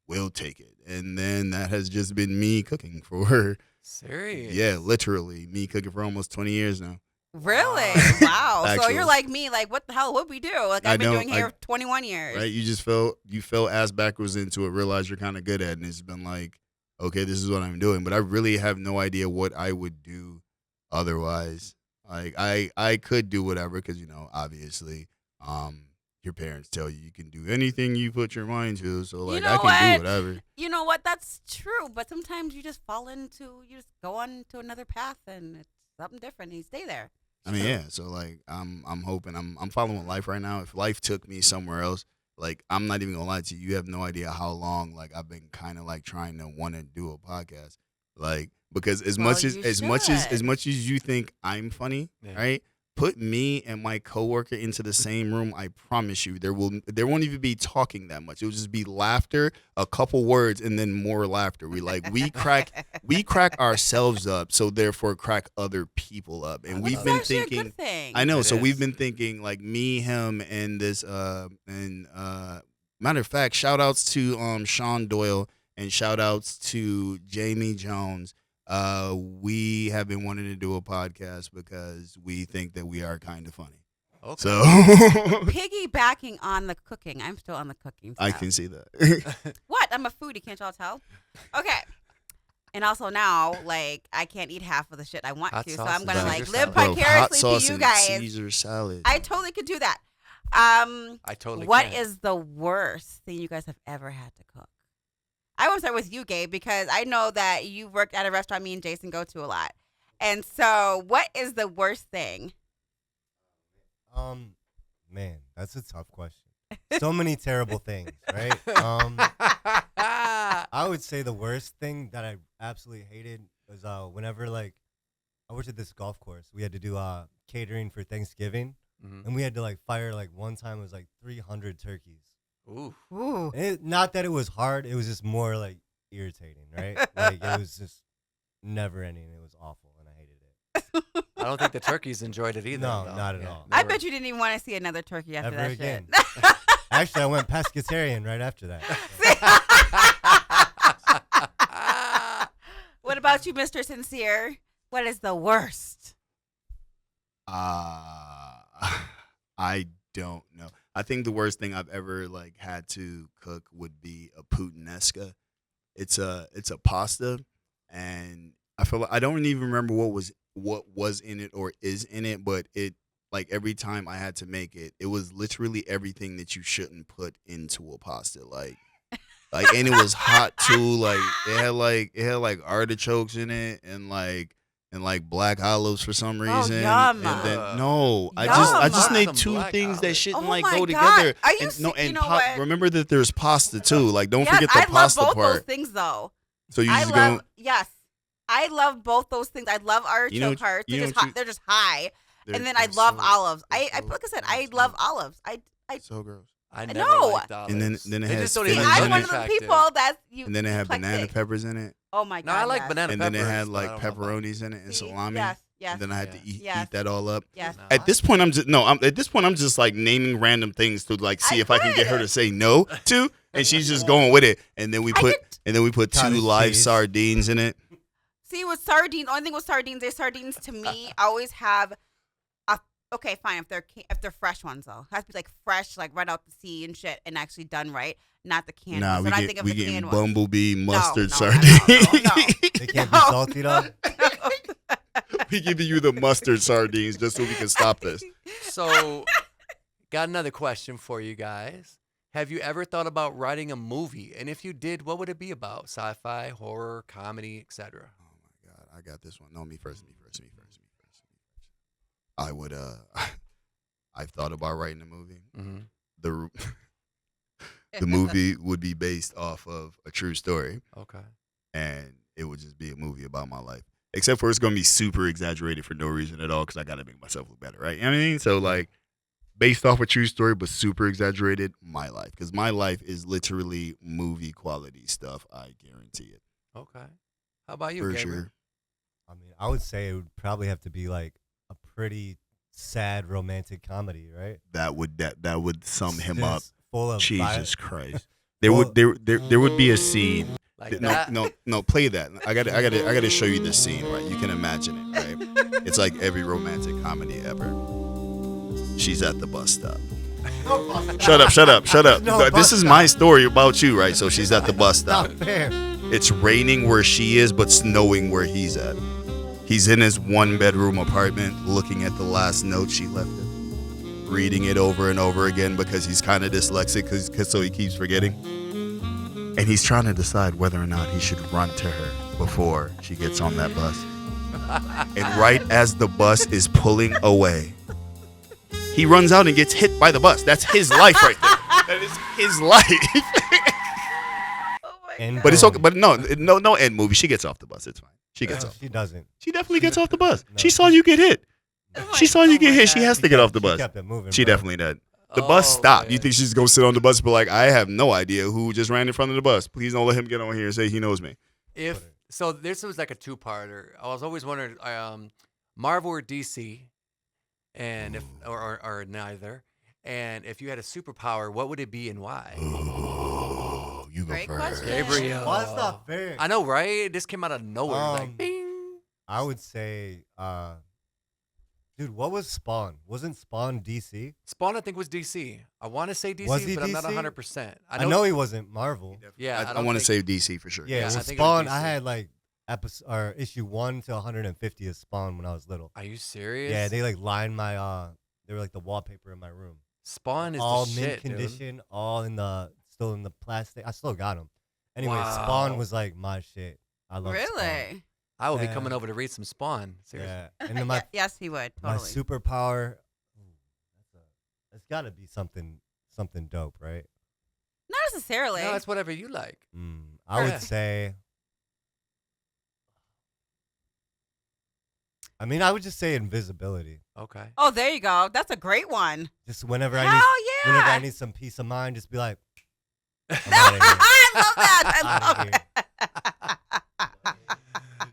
we'll take it. And then that has just been me cooking for, Serious? yeah, literally me cooking for almost 20 years now. Really? Wow. So Actually. you're like me, like, what the hell would we do? Like, I I've been know, doing hair 21 years. Right? You fell ass backwards into it, realize you're kind of good at it, and it's been like, okay, this is what I'm doing. But I really have no idea what I would do otherwise. Like, I could do whatever because, obviously, your parents tell you can do anything you put your mind to. So, like, know I can do what? whatever. You know what? That's true. But sometimes you just you just go on to another path and it's something different and you stay there. I mean, yeah. So, like, I'm hoping I'm following life right now. If life took me somewhere else, like, I'm not even gonna lie to you. You have no idea how long, like, I've been kind of like trying to want to do a podcast, like, because as Well, much as you as much as should. much as you think I'm funny, Yeah. right? Put me and my coworker into the same room. I promise you, there won't even be talking that much. It will just be laughter, a couple words, and then more laughter. We crack ourselves up, so therefore crack other people up. And Which we've is been actually a thinking. good thing. I know. It So we've is. been thinking like me, him, and this. Matter of fact, shout outs to Sean Doyle and shout outs to Jamie Jones. We have been wanting to do a podcast because we think that we are kind of funny. Okay. So Piggybacking on the cooking. I'm still on the cooking I stuff. can see that. What? I'm a foodie. Can't y'all tell? Okay. And also now, like, I can't eat half of the shit I want Hot to, so sauce I'm and gonna Caesar like live salad. Bro, hot vicariously sauce to you and guys. Caesar salad. I totally could do that. I totally What can. is the worst thing you guys have ever had to cook? I want to start with you, Gabe, because I know that you worked at a restaurant me and Jason go to a lot. And so, what is the worst thing? Man, that's a tough question. So many terrible things, right? I would say the worst thing that I absolutely hated was whenever like I worked at this golf course. We had to do catering for Thanksgiving, Mhm. and we had to like fire like one time it was like 300 turkeys. Ooh. Ooh. And not that it was hard, it was just more like irritating, right? Like it was just never ending. It was awful, and I hated it. I don't think the turkeys enjoyed it either. No, though. not at all. I never. bet you didn't even want to see another turkey after Ever that again. shit. Actually, I went pescatarian right after that. What about you, Mr. Sincere? What is the worst? I don't know. I think the worst thing I've ever like had to cook would be a puttanesca. It's a pasta, and I feel like I don't even remember what was in it or is in it, but it like every time I had to make it, it was literally everything that you shouldn't put into a pasta. Like and it was hot too. Like it had like artichokes in it and like black olives for some reason. yum. And then no, I Yum. just made Some two black things that olives. shouldn't Oh like my go God. together. Are you And, no, se- you and know what? remember that there's pasta too. Like don't Yes, forget the I pasta love both those part. things, though. So you I just love go. yes, I love both those things. I love artichoke You know what- hearts. you They're know just what hot. They're just high. they're- And then I they're love so- olives. they're I so- like I said, they're I so love good. olives. I So gross. I No. never liked olives. And then it they has- just don't see. even and I'm look one of the attractive. people that you. And then it had banana dyslexic. peppers in it. Oh my god! No, I like yes. banana And then peppers. it had but like I don't know about- pepperonis in it and See? salami. Yes, yes, And then I had to Yeah. eat Yes. that all up. yes. No, At this point, I'm just like naming random things to like see I if I can get her could. to say no to, and she's just going with it. And then we I put could- two Cottage live cheese. sardines in it. See, with sardines, only thing with sardines is sardines to me always have a okay, fine if they're fresh ones though. It has to be like fresh, like right out the sea and shit, and actually done right, not the canned Nah, ones. we When I get think of we the getting canned ones. bumblebee mustard no, sardines. no. They can't No. be salty though. We giving you the mustard sardines just so we can stop this. So, got another question for you guys. Have you ever thought about writing a movie? And if you did, what would it be about? Sci-fi, horror, comedy, etc. Oh my god, I got this one. No, me first. I would I've thought about writing a movie. Mm-hmm. The the movie would be based off of a true story, Okay. and it would just be a movie about my life. Except for it's gonna be super exaggerated for no reason at all because I gotta make myself look better, right? You know what I mean? So like, based off a true story, but super exaggerated. My life, because my life is literally movie quality stuff. I guarantee it. Okay. How about you, For Gabriel? sure. I mean, I would say it would probably have to be like a pretty sad romantic comedy, right? That would sum him up. Just full of Jesus violence. Christ. There Well- would be a scene. Like No, that? no, play that. I gotta show you this scene, right? You can imagine it, right? It's like every romantic comedy ever. She's at the bus stop. Shut up. No This bus is stop. my story about you, right? So she's at the bus stop. Not fair. It's raining where she is, but snowing where he's at. He's in his 1-bedroom apartment looking at the last note she left him, reading it over and over again because he's kind of dyslexic, so he keeps forgetting. And he's trying to decide whether or not he should run to her before she gets on that bus. And right as the bus is pulling away, he runs out and gets hit by the bus. That's his life right there. That is his life. And But it's okay. But no end movie. She gets off the bus. It's fine. She gets off. She doesn't. She definitely gets off the bus. No. She saw you get hit. She saw you Oh get my hit. She God. has to get off the She bus. kept it moving. She bro. definitely did. The bus Oh, stopped. You man. think she's gonna sit on the bus, but like, I have no idea who just ran in front of the bus. Please don't let him get on here and say he knows me. If so, this was like a two-parter. I was always wondering, Marvel or DC, and if or neither. And if you had a superpower, what would it be and why? Oh, you go Great first. question. Gabriel. Well, that's not fair. I know, right? This came out of nowhere. It's like, Um, bing. I would say, dude, what was Spawn? Wasn't Spawn DC? Spawn, I think, was DC. I want to say DC, Was he but I'm not DC? 100%. I know he wasn't Marvel. Yeah, I I don't want to think- say DC for sure. Yeah, Yeah, I well, think it was Spawn. I DC. had like issue 1 to 150 of Spawn when I was little. Are you serious? Yeah, they like lined my they were like the wallpaper in my room. Spawn is All the mint shit, dude. condition, all still in the plastic. I still got them. Anyway, Wow. Spawn was like my shit. I love Spawn. Really? I will be Yeah. coming over to read some Spawn. Seriously. Yeah, and then my Yes, he would. my Totally. superpower. It's got to be something dope, right? Not necessarily. No, it's whatever you like. I Yeah. would say. I mean, I would just say invisibility. Okay. Oh, there you go. That's a great one. Just whenever Hell I need, yeah. whenever I need some peace of mind, just be like, I'm No, outta here. I love that. I Outta love here. it.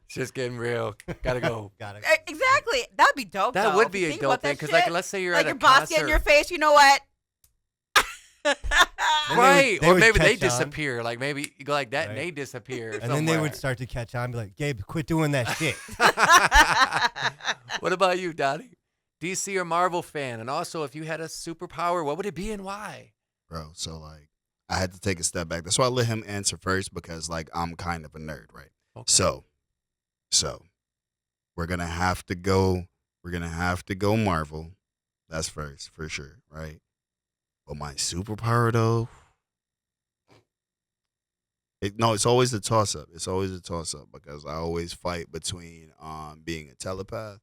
Just getting real. Gotta go. Got it. Exactly. That'd be dope. That though. would If be you a think dope about thing that because, like, shit, let's say you're like at a your boss concert, get in your face. You know what? Then they right? would Or maybe they catch on. disappear. Like maybe you go like that and Right. they disappear. And then they would somewhere. start to catch on, and be like, Gabe, quit doing that shit. What about you, Donnie? DC or Marvel fan? And also, if you had a superpower, what would it be and why? Bro. So like, I had to take a step back. That's why I let him answer first because like I'm kind of a nerd, right? Okay. So we're gonna have to go. We're gonna have to go Marvel. That's first for sure, right? But my superpower though, it's always a toss up. It's always a toss up because I always fight between being a telepath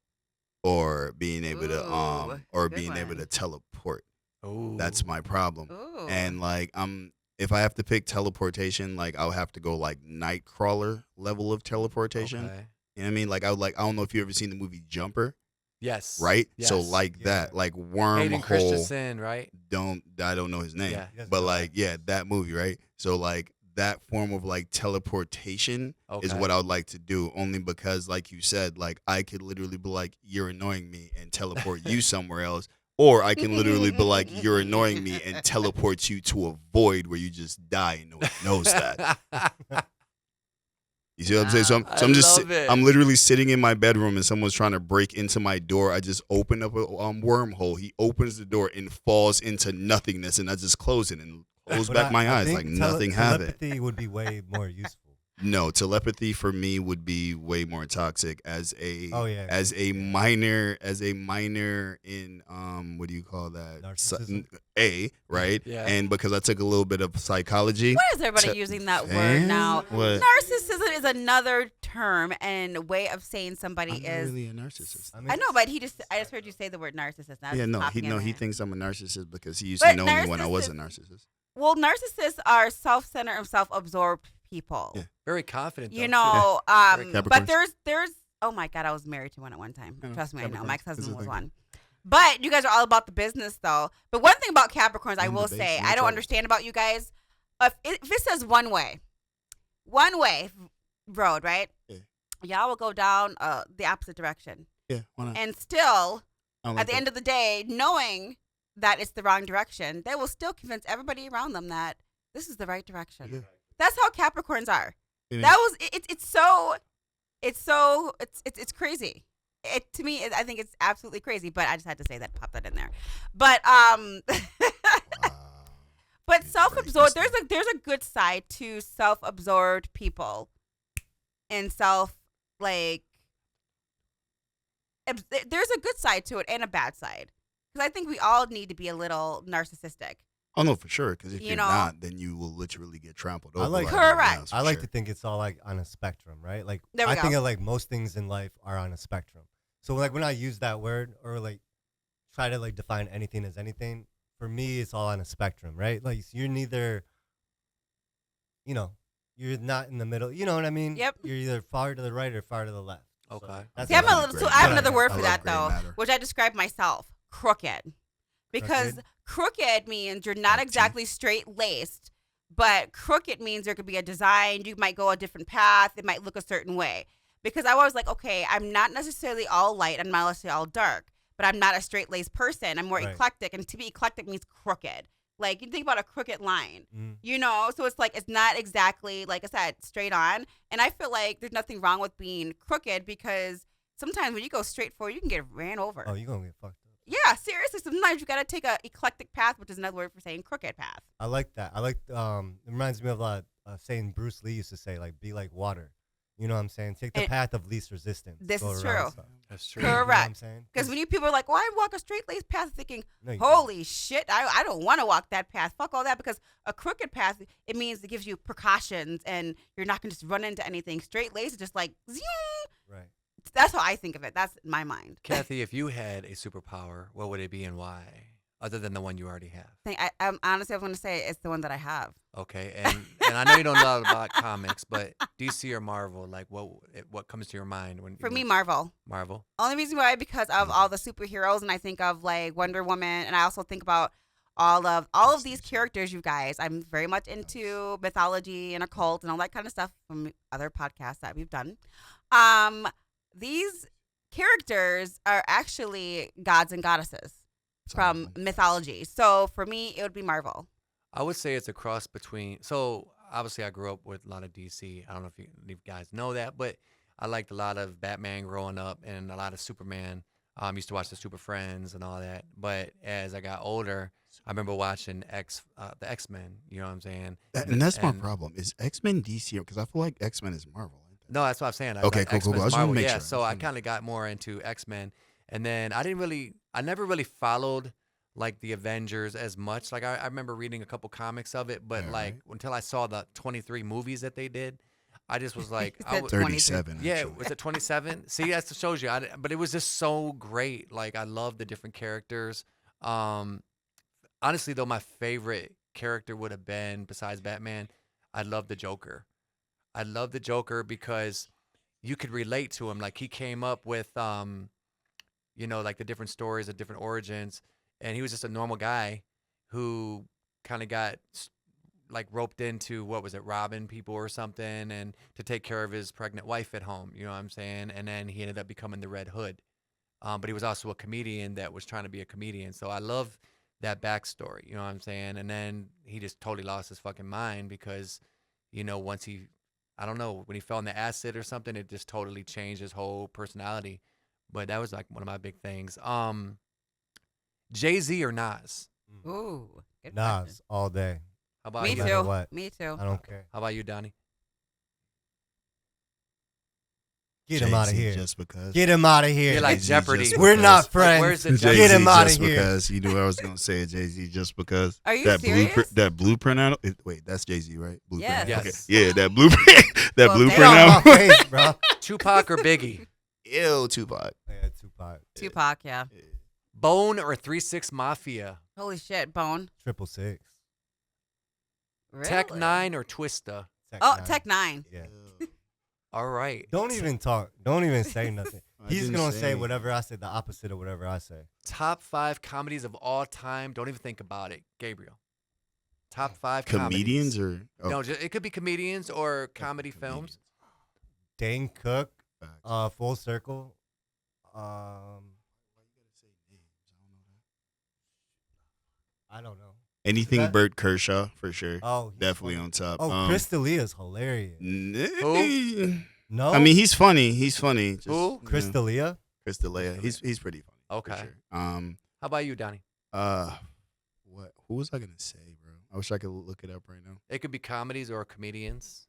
or being able Ooh, good being able one. to teleport. Oh, That's my problem. Ooh. And like if I have to pick teleportation, like I'll have to go like Nightcrawler level of teleportation. Okay. You know what I mean? Like I don't know if you ever seen the movie Jumper, Yes. right? So Yes. like Yeah. that, like Hayden wormhole. Christensen, right? I don't know his name, Yeah. He doesn't but know like yeah, that movie, right? So like that form of like teleportation is Okay. what I would like to do. Only because like you said, like I could literally be like, you're annoying me and teleport you somewhere else. Or I can literally be like, you're annoying me and teleport you to a void where you just die and no one knows that. You see what I'm saying? So I'm, I so I'm just, love it. I'm literally sitting in my bedroom and someone's trying to break into my door. I just open up a wormhole. He opens the door and falls into nothingness, and I just close it and close But back my I eyes think like nothing happened. Telepathy would be way more useful. No, telepathy for me would be way more toxic as a Oh, yeah. as a minor in what do you call that? Narcissism? Right? Yeah. And because I took a little bit of psychology. Why is everybody Te- using that word Eh? now? What? Narcissism is another term and way of saying somebody I'm not is. really a narcissist. I know, but I just heard you say the word narcissist. and I was Yeah, just no, popping in he there. thinks I'm a narcissist because he used But to know me when I was a narcissist. Well, narcissists are self-centered and self-absorbed people. Yeah. Very confident. You though, know, Capricorns. but there's oh my god, I was married to one at one time. Yeah, Trust me, I know. My Capricorns. This ex-husband is was the one. But you guys are all about the business, though. But one thing about Capricorns, I In will the say, base, no I don't trouble. understand about you guys. If it says one way road, right? Yeah. Y'all will go down the opposite direction. Yeah, why not? And still, I don't like at the that. end of the day, knowing that it's the wrong direction, they will still convince everybody around them that this is the right direction. Yeah. That's how Capricorns are. It That was it's crazy. It to me, I think it's absolutely crazy. But I just had to say that, pop that in there. But Wow. but It's self-absorbed. very There's a good side to self-absorbed people, and there's a good side to it and a bad side. Because I think we all need to be a little narcissistic. Oh no, for sure. Because if You you're know? not, then you will literally get trampled over. like- by everyone Correct. else, for I like sure. to think it's all like on a spectrum, right? Like There we I think go. of like most things in life are on a spectrum. So like when I use that word or like try to like define anything as anything, for me it's all on a spectrum, right? Like you're neither, you're not in the middle. You know what I mean? Yep. You're either far to the right or far to the left. So Okay. that's See, I'm what a I little, think. so Gray I have matter. another word I for love that gray though, matter. which I describe myself, crooked. Because crooked means you're not Like exactly straight laced, but crooked means there could be a design. You might go a different path. It might look a certain way. Because I was like, okay, I'm not necessarily all light. I'm not necessarily all dark, but I'm not a straight laced person. I'm more Right. eclectic, and to be eclectic means crooked. Like you think about a crooked line, Mhm. so it's like it's not exactly, like I said, straight on. And I feel like there's nothing wrong with being crooked because sometimes when you go straight forward, you can get ran over. Oh, you're gonna get fucked up. Yeah, seriously. Sometimes you gotta take a eclectic path, which is another word for saying crooked path. I like that. It reminds me of saying Bruce Lee used to say, like, be like water. You know what I'm saying? Take the And path of least resistance. this Go is around true. stuff. That's true. You know what I'm Correct. saying? Because when you people are like, "Well, I walk a straight laced path," thinking, No, you "Holy shit, I don't want to walk that path. Fuck all that." Because a crooked path, it means it gives you precautions and you're not gonna just run into anything. Straight laced is just like, zing. don't. Right. That's how I think of it. That's in my mind. Kathy, if you had a superpower, what would it be and why? Other than the one you already have. I'm honestly, I'm gonna say it's the one that I have. Okay, and I know you don't know a lot about comics, but DC or Marvel, like what comes to your mind when For me, Marvel. Marvel? Only reason why, because of all the superheroes, and I think of like Wonder Woman, and I also think about all of these characters. You guys, I'm very much into mythology and occult and all that kind of stuff from other podcasts that we've done. These characters are actually gods and goddesses from mythology. So for me, it would be Marvel. I would say it's a cross between. So obviously, I grew up with a lot of DC. I don't know if you guys know that, but I liked a lot of Batman growing up and a lot of Superman. Used to watch the Super Friends and all that. But as I got older, I remember watching the X-Men. You know what I'm saying? And that's my problem. Is X-Men DC? Because I feel like X-Men is Marvel. Ain't that? No, that's what I'm saying. Okay, cool. I X-Men's just wanna Marvel. make Yeah, sure. so I kind of got more into X-Men, and then I never really followed like the Avengers as much. Like I remember reading a couple comics of it, but Yeah, like right. until I saw the 23 movies that they did, I just was like, He I said was, 37. yeah, actually. was it 27? See, that shows you. But it was just so great. Like I love the different characters. Honestly, though, my favorite character would have been, besides Batman, I love the Joker. I love the Joker because you could relate to him. Like he came up with, like the different stories, the different origins, and he was just a normal guy who kind of got like roped into, what was it, robbing people or something, and to take care of his pregnant wife at home. You know what I'm saying? And then he ended up becoming the Red Hood. But he was also a comedian that was trying to be a comedian. So I love that backstory. You know what I'm saying? And then he just totally lost his fucking mind because, once I don't know, when he fell in the acid or something, it just totally changed his whole personality. But that was like one of my big things. Jay-Z or Nas? Ooh, good question. Nas all day. How about Me you? no matter too. what. Me too. I don't care. How about you, Donnie? Get him out of Jay-Z here. Just because. Get him out of here. You're like Jay-Z Jeopardy. just We're because. not Like, friends. where's the Get Jay-Z? him out of just here. because you knew I was gonna say Jay-Z just because. Are you that serious? blueprint? That blueprint out. Wait, that's Jay-Z, right? Blueprint. Yes. Okay. Yes. Yeah, that blueprint. That Well, blueprint Get off out. my face, bro. Tupac or Biggie? Ew, Tupac. Yeah, Tupac. Tupac, yeah. Bone or 3-6 Mafia? Holy shit, Bone. 666. Really? Tech 9 or Twista? Oh, Tech 9. Yeah. All right. Don't even talk. Don't even say nothing. He's gonna say whatever I say, the opposite of whatever I say. Top 5 comedies of all time. Don't even think about it, Gabriel. Top 5 comedians comedies. or No, it could be comedians or comedy films. Dane Cook, Facts. Full Circle. I don't know. Anything That- Bert Kershaw for sure. Oh, he's Definitely funny. on top. Oh, Chris D'Elia's hilarious. Who? No, I mean, he's funny. He's funny. Just, Who? Chris you know, D'Elia. Chris D'Elia. He's pretty funny. for Okay. sure. How about you, Donnie? What? Who was I gonna say, bro? I wish I could look it up right now. It could be comedies or comedians.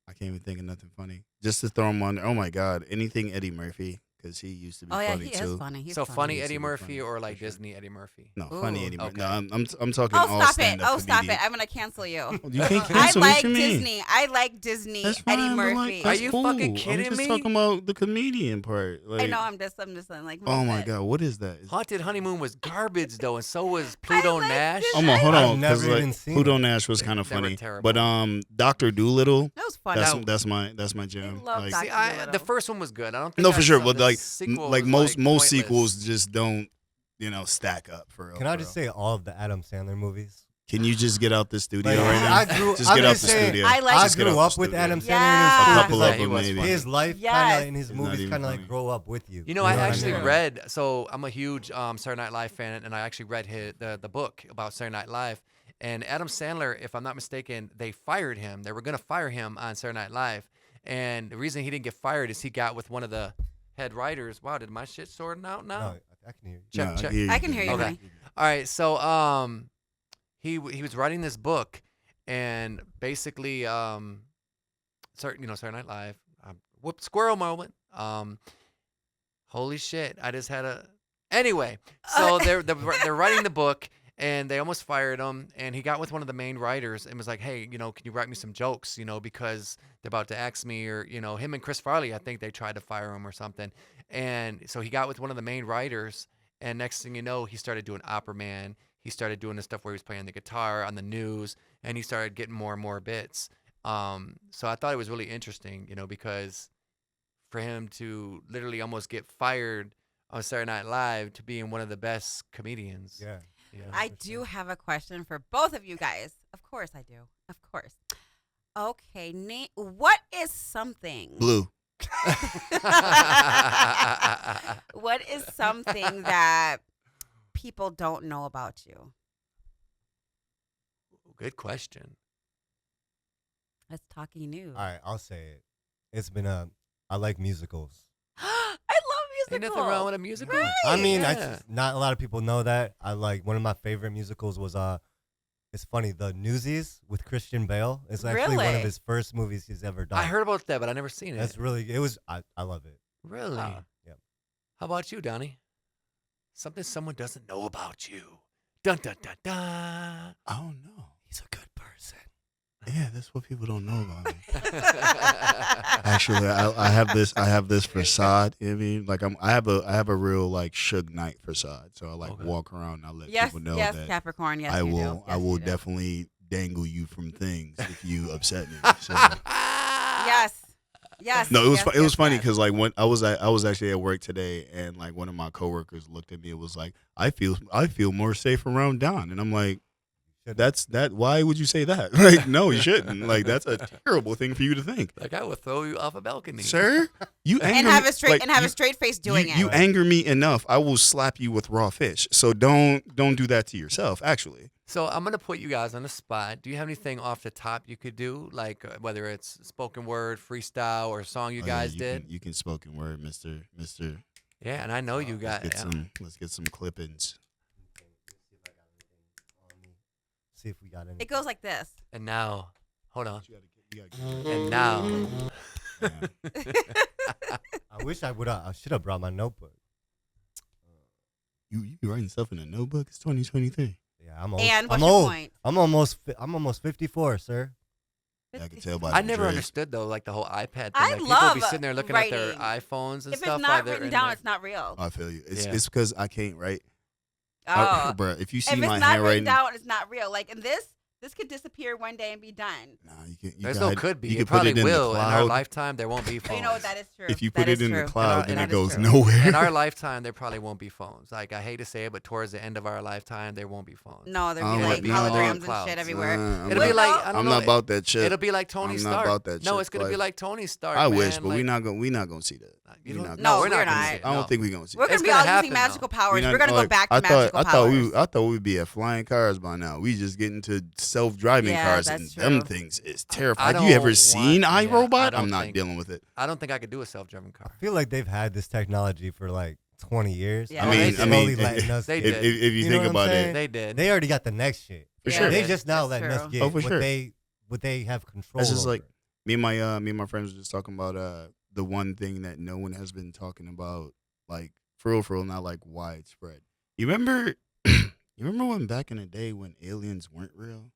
I can't even think of nothing funny. Just to throw him on. Oh my God! Anything Eddie Murphy because he used to be Oh yeah, funny he too. is funny. He's So funny It's Eddie super Murphy funny, or for like sure. Disney Eddie Murphy? No, Ooh. funny Eddie Murphy. Okay. No, I'm talking Oh all stop it! stand-up Oh stop it! comedian. I'm gonna cancel you. You can't I cancel me. like What you mean? Disney. I like Disney. That's Eddie fine, but, like, Murphy. that's Are you cool. fucking kidding I'm just me? talking about the comedian part. I Like, know. I'm just like. oh move my it. God, what is that? Haunted Honeymoon was garbage though, and so was Pluto like Nash. Disney. Hold on, hold I've on. never 'Cause, even like, seen Pluto it. Nash was kind of They were funny, terrible. but Doctor Doolittle. That was funny. That's my jam. love Like, Dr. See, Dolittle. the first one was good. I don't think no, I for sure. saw But the like, sequel like was, most pointless. sequels just don't, stack up for real. Can I for just real. say all of the Adam Sandler movies? Can you just get out the studio Like, right now? I grew. Just I'm get out just the saying, studio. I like- I Just get grew out the up with studio. Adam Sandler Yeah. and A his couple Yeah, of he them, was maybe. funny. His life Yes. kind of and his He's not movies even kind of like funny. grow up with you. You know, I what actually mean? read. So I'm a huge Saturday Night Live fan, and I actually read the book about Saturday Night Live. And Adam Sandler, if I'm not mistaken, they fired him. They were gonna fire him on Saturday Night Live, and the reason he didn't get fired is he got with one of the head writers. Wow, did my shit sorted out now? No, I can hear you. Check, No, check. I can hear you, Okay. honey. All right, so he was writing this book, and basically, Saturday Night Live, whoop squirrel moment. Holy shit, I just had a. Anyway, so they're writing the book, and they almost fired him, and he got with one of the main writers and was like, hey, can you write me some jokes, because they're about to axe me, or him and Chris Farley, I think they tried to fire him or something, and so he got with one of the main writers, and next thing you know, he started doing Opera Man. He started doing the stuff where he was playing the guitar on the news, and he started getting more and more bits. So I thought it was really interesting, because for him to literally almost get fired on Saturday Night Live to being one of the best comedians. Yeah. I do have a question for both of you guys. Of course I do. Of course. Okay, Nate, what is something? Blue. What is something that people don't know about you? Good question. Let's talking news. All right, I'll say it. It's been I like musicals. I love Ain't musicals. nothing wrong with a musical. Right. I mean, Yeah. not a lot of people know that. I like one of my favorite musicals was it's funny, The Newsies with Christian Bale. It's actually one Really? of his first movies he's ever done. I heard about that, but I never seen it. That's really it was I love it. Really? Yep. How about you, Donnie? Something someone doesn't know about you. Dun dun dun dun. I don't know. He's a good person. Yeah, that's what people don't know about me. Actually, I have this facade. You know what I mean, like I have a real like Suge Knight facade. So I like Okay. walk around and I let Yes, people know yes, that Capricorn. Yes, I you do. will Yes, will you do. definitely dangle you from things if you upset me. So. Yes. Yes. No, it was yes, it was yes, funny yes. because like when I was actually at work today and like one of my coworkers looked at me and was like, I feel more safe around Don, and I'm like, why would you say that? Like, no, you shouldn't. Like, that's a terrible thing for you to think, That guy will throw you off a balcony. sir. You anger And have me, a straight like, and have you- a straight face doing you it. anger me enough, I will slap you with raw fish. So don't do that to yourself. Actually, So I'm gonna put you guys on the spot. Do you have anything off the top you could do, like whether it's spoken word, freestyle, or a song you Oh, yeah, guys did? You can spoken word, Mister. Yeah, and I know you got. Let's get some clippings. See if we got any. It goes like this. And now, hold on. You gotta And now, I wish I should have brought my notebook. you writing stuff in a notebook? It's 2023. Yeah, I'm old. And what's I'm your old. point? I'm almost 54, sir. Yeah, I can tell by I the never dreads. understood though, like the whole iPad thing. I Like, people love be sitting there looking at their writing. iPhones and If stuff it's while not they're written in down, there. it's not real. I feel you. It's Yeah. it's because I can't write. Oh. Bro, if you see If my it's not written handwriting, down, it's not real. Like in this This could disappear one day and be done. Nah, you can. There's no could be. You It can put probably it in will. the In our cloud. lifetime, there won't be But phones. you know what? That is true. If you That put it is in true. the cloud, then That it is goes true. nowhere. In our lifetime, there probably won't be phones. Like, I hate to say it, but towards the end of our lifetime, there won't be phones. No, there'll I'm be not- like no, holograms and clouds. shit everywhere. I'm It'll be not- like, I don't I'm know, not about that shit. It'll be like Tony I'm Stark. not about that No, shit, it's gonna be like- like Tony Stark. I man. wish, but like, we not gonna see that. You We don't- not- no, No, we're not we're gonna not. see it. I don't no. think we're gonna see We're that. gonna It's be gonna all happen, using though. magical powers. We not- We're gonna go like, back to I magical powers. I thought we'd be at flying cars by now. We just getting to self-driving Yeah, cars, that's and true. them things is I terrifying. Have don't you ever want- seen yeah, I iRobot? don't I'm not think- dealing with it. I don't think I could do a self-driving car. I feel like they've had this technology for like 20 years. Yeah. and I they're mean- slowly letting us they get- did. If you You know think what I'm about saying? it, They did. They already got the next shit. For Yeah, sure. They did. just now That's letting us true. get Oh, for what sure. they have control. That's just like over. me and my friends were just talking about the one thing that no one has been talking about, like for real, not like widespread. You remember when back in the day when aliens weren't real?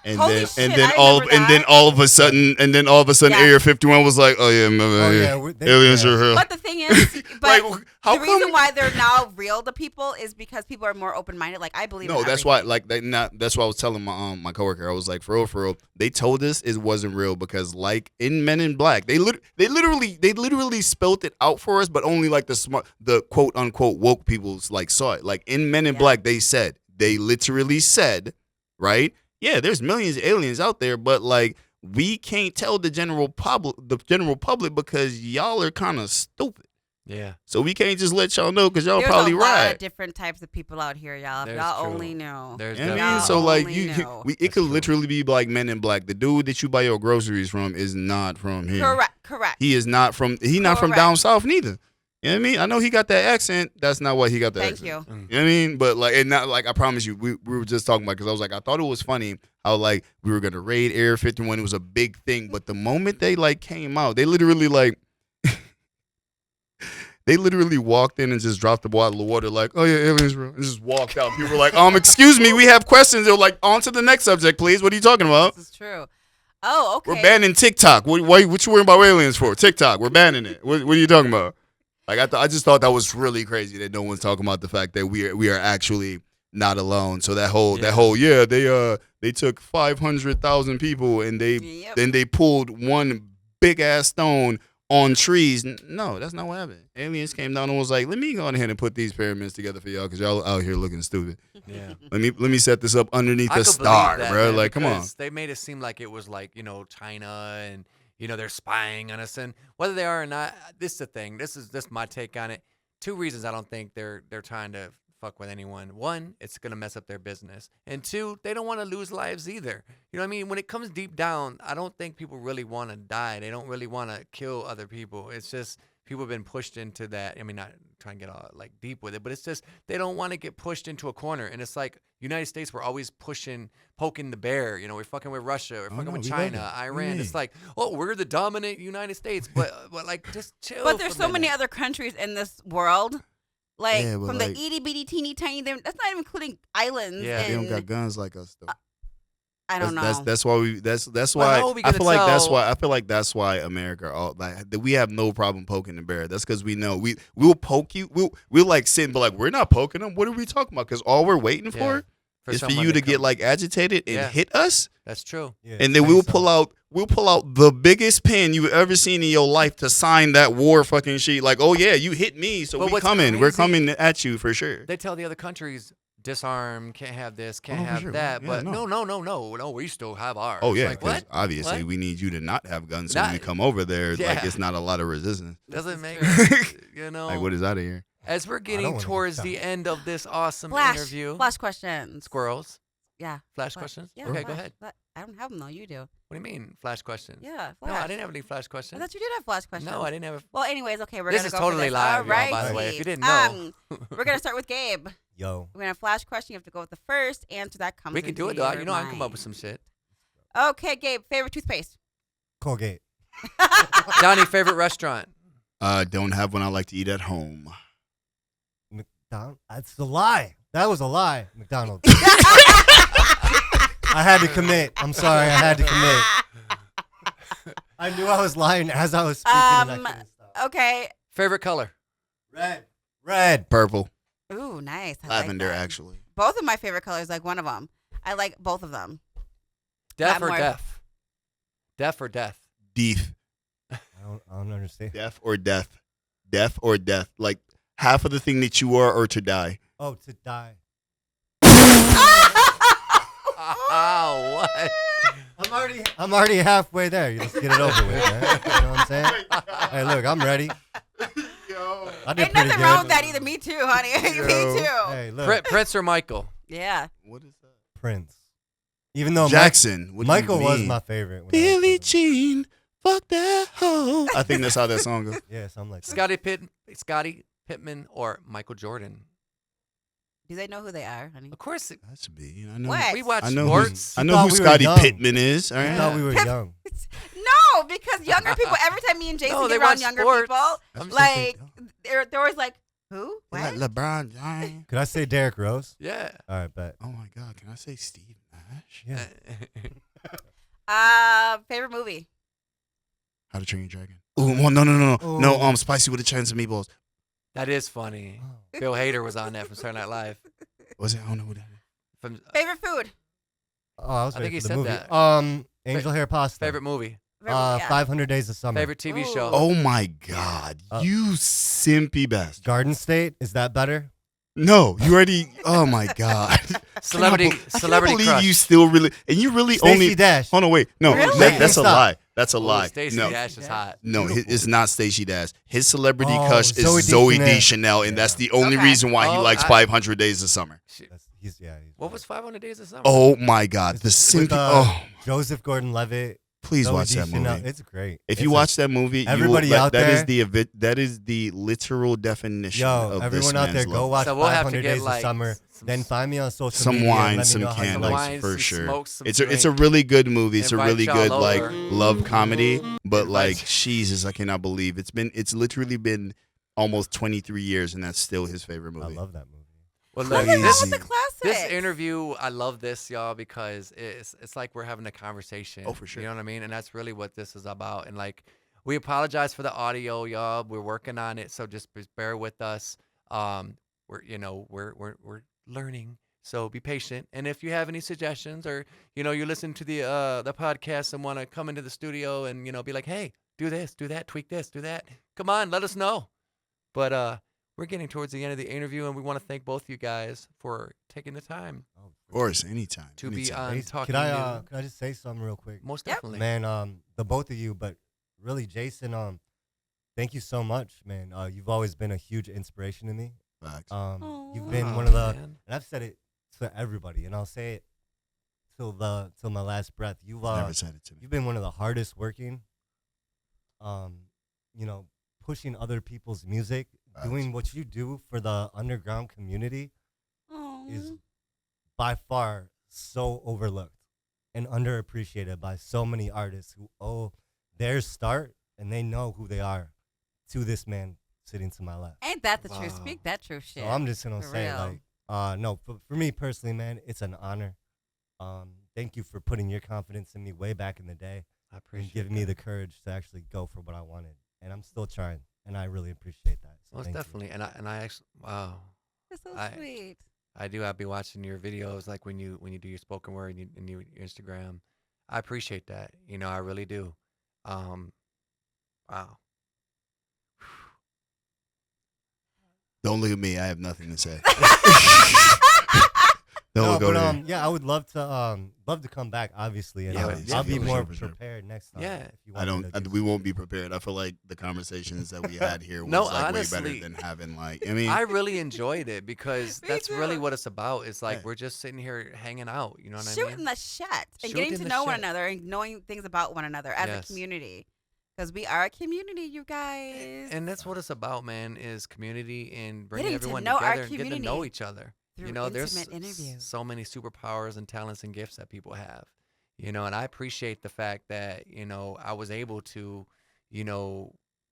And Holy then shit, and then I all remember and then that. all of a sudden Yeah. Area 51 was like, oh yeah, remember, Oh, yeah, yeah, aliens yeah. are real. But the thing is, but Like, how the reason come? why they're now real to people is because people are more open minded. Like I believe. No, in that's why. everything. Like that's why I was telling my coworker. I was like, for real. They told us it wasn't real because, like in Men in Black, they literally spelt it out for us, but only like the quote unquote woke people like saw it. Like in Men in Yeah. Black, they literally said, right? Yeah, there's millions of aliens out there, but like we can't tell the general public because y'all are kind of stupid. Yeah. So we can't just let y'all know because y'all There's probably a lot right. of different types of people out here, y'all. If There's y'all true. only knew. There's You know what I Y'all mean? So like only know. it That's could true. literally be like Men in Black. The dude that you buy your groceries from is not from here. Correct. He is not from. He not from Correct. down south neither. You know what I mean? I know he got that accent. That's not why he got that Thank accent. you. You know what I mean? But like, and not like I promise you, we were just talking about because I was like, I thought it was funny how like we were gonna raid Area 51. It was a big thing, but the moment they like came out, they literally like. They literally walked in and just dropped the bottle of water, like, "Oh yeah, aliens real," and just walked out. People were like, "Excuse me, we have questions." They were like, "On to the next subject, please. What are you talking about?" This is true. Oh, okay. We're banning TikTok. What you worrying about aliens for? TikTok, we're banning it. What are you talking about? Like I just thought that was really crazy that no one's talking about the fact that we are actually not alone. So that whole they took 500,000 people and Yep. they pulled one big ass stone on trees. No, that's not what happened. Aliens came down and was like, let me go ahead and put these pyramids together for y'all because y'all out here looking stupid. Yeah. Let me set this up underneath I a could star, believe that, bro. man, Like, come on. because they made it seem like it was like, China and, they're spying on us. And whether they are or not, this is the thing. This is my take on it. Two reasons I don't think they're trying to fuck with anyone. One, it's going to mess up their business. And two, they don't want to lose lives either. You know what I mean? When it comes deep down, I don't think people really want to die. They don't really want to kill other people. It's just people have been pushed into that. I mean, not trying to get all like deep with it, but it's just they don't want to get pushed into a corner. And it's like United States, we're always poking the bear. We're fucking with Russia, we're fucking no, with we love China, it. Iran. Yeah. It's like, oh, we're the dominant United States, but like just chill. But there's for a so many minute. other countries in this world. Like Yeah, but from like- the itty bitty teeny tiny, that's not even including islands. Yeah. They don't and got guns like us though. I don't know. That's why that's Well, why how are we I gonna feel like that's tell- why I feel like that's why America all like that we have no problem poking the bear. That's because we know we'll poke you. We'll like sit and be like, we're not poking them. What are we talking about? Because all we're waiting Yeah. for is for someone you to get come- like agitated and Yeah. hit us, That's true. Yeah, and then say we'll something. pull out the biggest pen you've ever seen in your life to sign that war fucking sheet. Like, oh yeah, you hit me, so But we what's coming. We're crazy- coming at you for sure. They tell the other countries disarm, can't have this, can't Oh, for have sure. that. Yeah, But no. no, we still have ours. Oh yeah, like, because what? obviously What? we need you to not have guns so when Not- we come over there, like Yeah. it's not a lot of resistance. Doesn't make Like, what is out of here? As we're wanna getting get towards shot. the end of this awesome Flash interview, questions. squirrels, Yeah. flash questions. Yeah, Okay, go flash. ahead. I don't have them though. You do. What do you mean, flash questions? Yeah. No, Flash. I didn't have any flash I questions. thought you did have flash questions. No, I didn't have. Well, anyways, okay, we're This gonna is go totally for this. live, y'all, by the Alrighty. way, if you didn't know. We're gonna start with Gabe. Yo, We're gonna flash question. You have to go with the first answer that comes. We can do it into though. your You know, I can come up mind. with some shit. Okay, Gabe. Favorite toothpaste. Colgate. Johnny, favorite restaurant. Don't have one I like to eat at home. McDonald's. That's a lie. That was a lie. McDonald's. I had to commit. I'm sorry. I had to commit. I knew I was lying as I was speaking. And I couldn't stop. Okay. Favorite color. Red. Purple, Ooh, nice. I lavender, like that. actually. Both of my favorite colors, like one of them. I like both of them. Deaf I'm or more- deaf? Deaf or deaf? Deaf. I don't understand. Deaf or death. Deaf or death. Like half of the thing that you are or to die. Oh, to die. Oh, what? I'm already halfway there. You just get it over with, man. You know what I'm saying? Hey, look, I'm ready. I did Ain't pretty nothing good. wrong with that either. Me too, honey. Me too. Hey, look, Prince or Michael? Yeah. What is that? Prince. Even though Jackson. What do you Michael was mean? my favorite. when I was Billie little. Jean. Fuck that hoe. I think that's how that song goes. Yeah, something like that. Scotty Pittman or Michael Jordan? Do they know who they are, honey? Of course. That should be. I know. What? We watch I know sports. I You know thought who we were Scottie young. Pittman is. All I right. thought we were young. No, because younger people. Every time me and Jason No, they get around watch younger sports. people, I'm just like they're always like, who? Like What? LeBron James. Could I say Derrick Rose? Yeah. All right, bet. Oh my God! Can I say Steve Nash? Yeah. Favorite movie? How to Train Your Dragon. Oh well, no. Oh. Spicy with a chance of meatballs. That is funny. Oh. Bill Hader was on that from Saturday Night Live. Was it? I don't know who that is. From Favorite food? Oh, I was I ready think for he the said movie. that. Angel Hair Pasta. favorite movie. Yeah. 500 Days of Summer. Favorite TV show. Oh my God! You simpy bastard. Garden State. Is that better? No, you already. Oh my God! Celebrity I cannot celebrity believe crush. you still really and you really Stacey only. Dash. Hold on, wait. No, Really? that's a Stop. lie. That's a Ooh, lie. Stacey No, Dash is hot. no, it's not Stacey Dash. His celebrity Oh, crush is Zooey Zoe Deschanel. Deschanel, and that's the only Okay. reason why he Oh, likes 500 Days of Summer. He's What was 500 Days of Summer? Oh my God, the With, simpy. Joseph Gordon-Levitt. Please Zoe watch that Deschanel. movie. It's great. If It's you watch that movie, everybody you will, out that is there- that is the literal definition Yo, of everyone this out there, man's go love. watch So we'll have to 500 get, Days like, of Summer. some- Then find me on social Some media. and wine, let me some know how you candles, like wine, it. for some sure. smoke, some It's a drink. really good movie. It's a Invite really y'all good like over. love comedy. But Invite- like Jesus, I cannot believe it's literally been almost 23 years, and that's still his favorite I movie. love that movie. Well, Look look, at this, with the classics. this interview, I love this, y'all, because it's like we're having a conversation. Oh, for sure. You know what I mean? And that's really what this is about. And like, we apologize for the audio, y'all. We're working on it, so just bear with us. We're learning, so be patient. And if you have any suggestions, or you're listening to the podcast and want to come into the studio and be like, hey, do this, do that, tweak this, do that. Come on, let us know. But we're getting towards the end of the interview, and we want to thank both you guys for taking the time Oh, Of course, anytime. to be anytime. on Hey, Talking could I Nude. could I just say something real quick? Most Yep. definitely. Man, the both of you, but really Jason, thank you so much, man. You've always been a huge inspiration to me. Facts. You've been Aw, one of the, man. and I've said it to everybody, and I'll say it till my last breath. You've Never said it to me. you've been one of the hardest working, pushing other people's music, Facts. doing what you do for the underground community Aw. is by far so overlooked and underappreciated by so many artists who owe their start and they know who they are to this man sitting to my left. Ain't that the truth? Wow. Speak that truth shit. So I'm just gonna For say, real. like, no, for me personally, man, it's an honor. Thank you for putting your confidence in me way back in the day I and appreciate giving me the courage to actually go for what I wanted. And I'm still trying, and I really appreciate that. So Most thank you. definitely. And I actually, wow. That's so I- sweet. I do. I'll be watching your videos, like when you do your spoken word and your Instagram. I appreciate that. I really do. Wow. Don't look at me. I have nothing to say. No, Don't go but there. yeah, I would love to come back, obviously, and Yeah, I'll be for more sure, for sure. prepared next time. Yeah. if you I want me don't. to do We won't be prepared. I feel like the conversations that we had here was No, like honestly, way better than having like. I mean, I really enjoyed it because Me that's really too. what it's about. It's like Yeah. we're just sitting here hanging out. You know what I Shooting mean? the shit and Shooting getting to the know one shit. another and knowing things about one another as Yes. a community. Because we are a community, you guys. And that's what it's about, man, is community and bringing Getting to everyone know our together and getting to know community each other. through There's intimate interviews. so many superpowers and talents and gifts that people have. And I appreciate the fact that, I was able to,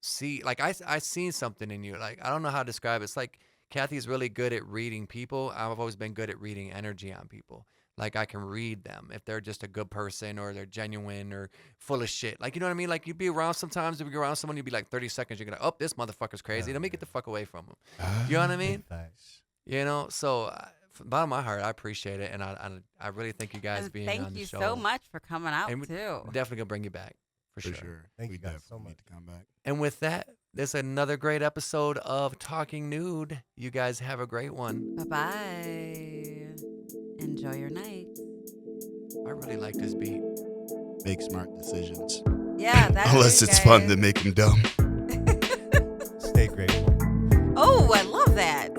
see, like I seen something in you. Like, I don't know how to describe it. It's like Kathy's really good at reading people. I've always been good at reading energy on people. Like, I can read them if they're just a good person or they're genuine or full of shit. Like, you know what I mean? Like, you'd be around sometimes, if you go around someone, you'd be like 30 seconds, you're going to, oh, this motherfucker's crazy. Yeah, Let me get yeah. the fuck away from him. You know what I mean? Facts. So from the bottom of my heart, I appreciate it, and I really thank you guys And being thank on the you show. so much for coming out And we- too. Definitely gonna bring you back for For sure. sure. Thank we you guys so definitely much. need to come back. And with that, this is another great episode of Talking Nude. You guys have a great one. Bye bye. Enjoy your night. I really like this beat. Make smart decisions. Yeah, that's Unless it, it's fun guys. to make them dumb. Stay grateful. Oh, I love that.